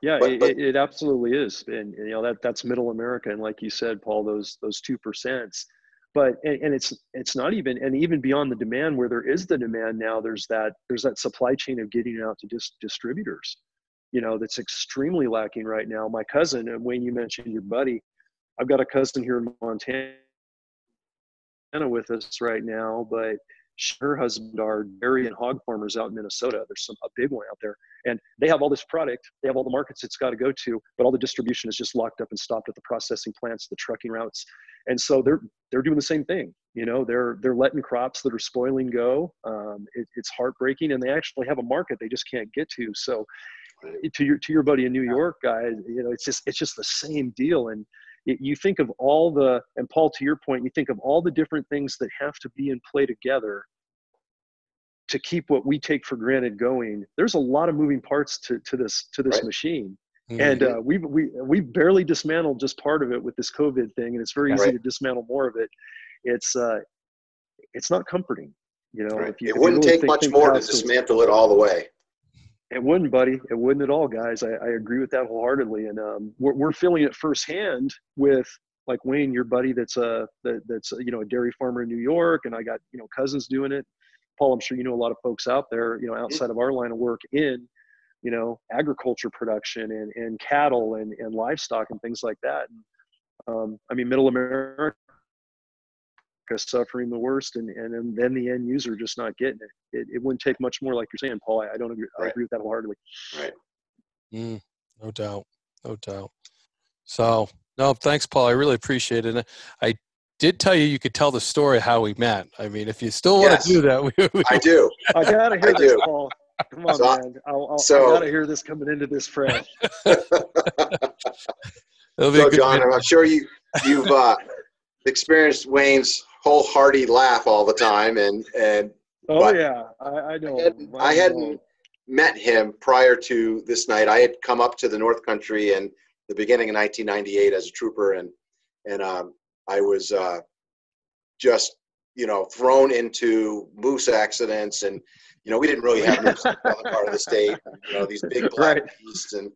Yeah, But it absolutely is, and you know that's Middle America, and like you said, Paul, those 2%. But and it's not even, and even beyond the demand, where there is the demand now, there's that supply chain of getting it out to distributors, you know, that's extremely lacking right now. My cousin, and Wayne, you mentioned your buddy, I've got a cousin here in Montana with us right now, but her husband are dairy and hog farmers out in Minnesota. There's a big one out there, and they have all this product. They have all the markets it's got to go to, but all the distribution is just locked up and stopped at the processing plants, the trucking routes. And so they're doing the same thing. You know, they're letting crops that are spoiling go. It's heartbreaking, and they actually have a market they just can't get to. So to your buddy in New York, guys, you know, it's just the same deal. And you think of all the, and Paul, to your point, you think of all the different things that have to be in play together to keep what we take for granted going. There's a lot of moving parts to this right. machine. Mm-hmm. And we've barely dismantled just part of it with this COVID thing, and it's very easy to dismantle more of it. It's not comforting, you know. Right. It wouldn't take much more to dismantle it all the way. It wouldn't, buddy. It wouldn't at all, guys. I agree with that wholeheartedly, and we're feeling it firsthand with, like, Wayne, your buddy that's you know, a dairy farmer in New York, and I got, you know, cousins doing it. Paul, I'm sure you know a lot of folks out there, you know, outside of our line of work in, you know, agriculture production and cattle and livestock and things like that. And, I mean, Middle America suffering the worst, and then the end user just not getting it. It wouldn't take much more, like you're saying, Paul. I don't agree. Right. I agree with that wholeheartedly. Right. No doubt. So, no, thanks, Paul. I really appreciate it. I did tell you could tell the story how we met. I mean, if you still want to do that, I do. I gotta hear this, Paul. Come on, man. I gotta hear this coming into this fresh. So, John, I'm sure you've experienced Wayne's wholehearted laugh all the time, and yeah, I know. I hadn't met him prior to this night. I had come up to the North Country in the beginning of 1998 as a trooper, and I was just, you know, thrown into moose accidents, and, you know, we didn't really have moose in the southern part of the state, you know, these big black beasts, and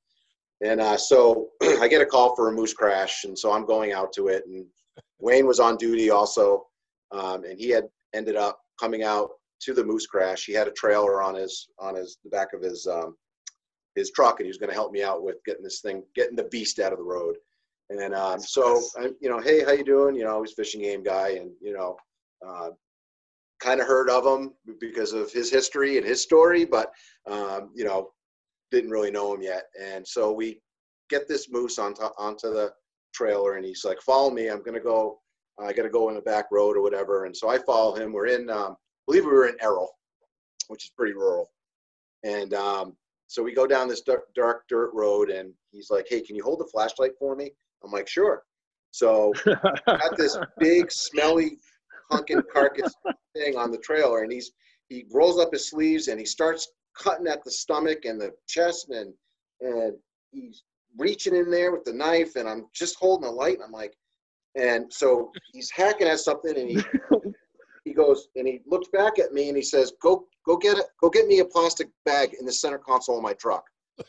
so I get a call for a moose crash, and so I'm going out to it, and Wayne was on duty also, and he had ended up coming out to the moose crash. He had a trailer on the back of his truck, and he was going to help me out with getting the beast out of the road. And so I'm, you know, hey, how you doing? You know, I was fishing game guy, and, you know, kind of heard of him because of his history and his story, but you know, didn't really know him yet. And so we get this moose onto the trailer, and he's like, follow me. I got to go in the back road or whatever. And so I follow him. We're in, I believe we were in Errol, which is pretty rural. And so we go down this dark dirt road, and he's like, hey, can you hold the flashlight for me? I'm like, sure. So got this big, smelly, hunking carcass thing on the trailer, and he rolls up his sleeves, and he starts cutting at the stomach and the chest, and he's reaching in there with the knife, and I'm just holding the light, and I'm like, and so he's hacking at something, and he goes, and he looks back at me, and he says, go get me a plastic bag in the center console of my truck.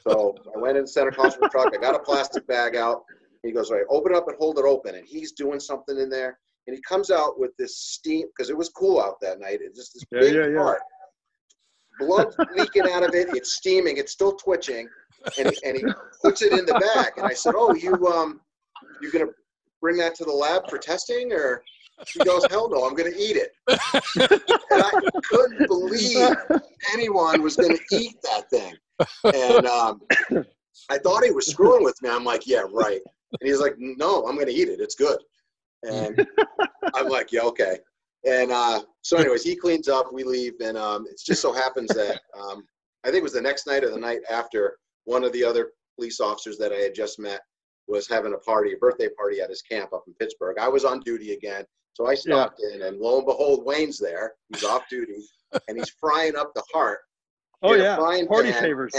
So I went in the center console of the truck, I got a plastic bag out. He goes, all right, open it up and hold it open. And he's doing something in there. And he comes out with this steam, because it was cool out that night. It's just this big part. Blood leaking out of it. It's steaming. It's still twitching. And he puts it in the bag. And I said, oh, you're going to bring that to the lab for testing? Or he goes, hell no, I'm going to eat it. And I couldn't believe anyone was going to eat that thing. And I thought he was screwing with me. I'm like, yeah, right. And he's like, no, I'm going to eat it. It's good. And I'm like, yeah, okay. And so anyways, he cleans up, we leave. And it just so happens that I think it was the next night or the night after, one of the other police officers that I had just met was having a birthday party at his camp up in Pittsburgh. I was on duty again. So I stopped in, and lo and behold, Wayne's there. He's off duty, and he's frying up the heart Oh get a yeah, frying party pan, favors.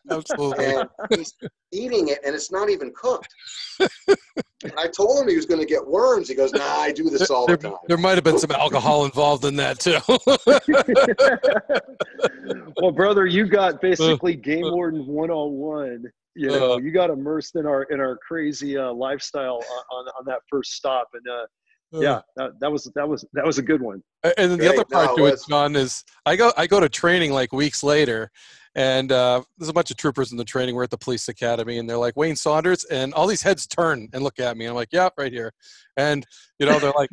Absolutely. And he's eating it, and it's not even cooked. And I told him he was going to get worms. He goes, "Nah, I do this all the time." There might have been some alcohol involved in that too. Well, brother, you got basically Game Warden 101. You know, you got immersed in our crazy lifestyle on that first stop, and yeah, that was a good one. And then the other part to it, John, is I go to training like weeks later, and there's a bunch of troopers in the training. We're at the police academy, and they're like, "Wayne Saunders," and all these heads turn and look at me. I'm like, "Yeah, right here." And you know, they're like,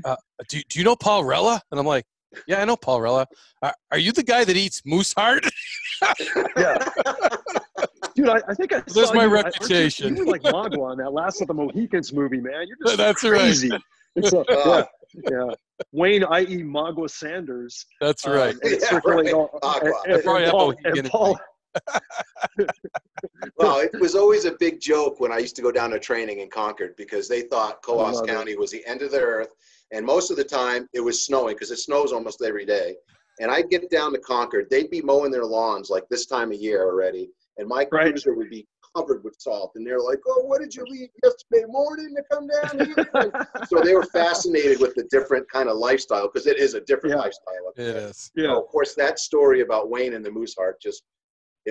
do you know Paul Rella?" And I'm like, "Yeah, I know Paul Rella. Are you the guy that eats moose heart?" Yeah. Dude, I think I There's saw my you. reputation. You were like Magua in that Last of the Mohicans movie, man. You're just That's crazy. right. Yeah. Wayne, i.e. Magua Sanders. That's right. And circulating all, and Paul. Well, it was always a big joke when I used to go down to training in Concord, because they thought Coos County was the end of the earth. And most of the time it was snowing, because it snows almost every day. And I'd get down to Concord. They'd be mowing their lawns like this time of year already. And my cruiser would be covered with salt. And they're like, "Oh, what did you leave yesterday morning to come down here?" So they were fascinated with the different kind of lifestyle, because it is a different lifestyle. It is. Yeah. So, of course, that story about Wayne and the moose heart it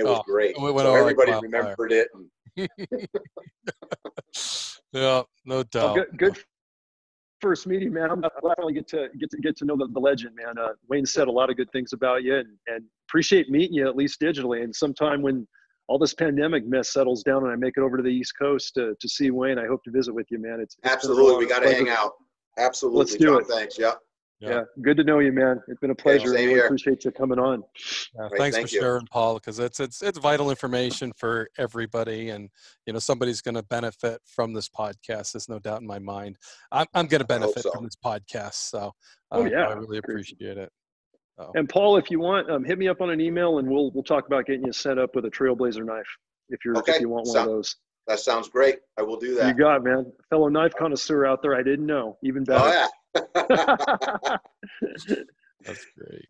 was great. So everybody remembered it. And yeah, no doubt. Well, good first meeting, man. I'm glad I finally get to know the legend, man. Wayne said a lot of good things about you, and appreciate meeting you, at least digitally. And sometime when all this pandemic mess settles down and I make it over to the East Coast to see Wayne, I hope to visit with you, man. It's absolutely. We got to hang out. Absolutely. Let's do John, it. Thanks. Yeah. Good to know you, man. It's been a pleasure. I really appreciate you coming on. Thanks for sharing, Paul, because it's vital information for everybody, and you know, somebody's going to benefit from this podcast. There's no doubt in my mind. I'm going to benefit from this podcast, so I really appreciate it. So. And Paul, if you want, hit me up on an email, and we'll talk about getting you set up with a Trailblazer knife if you want one of those. That sounds great. I will do that. You got it, man. Fellow knife connoisseur out there. I didn't know. Even better. Oh, yeah. That's great.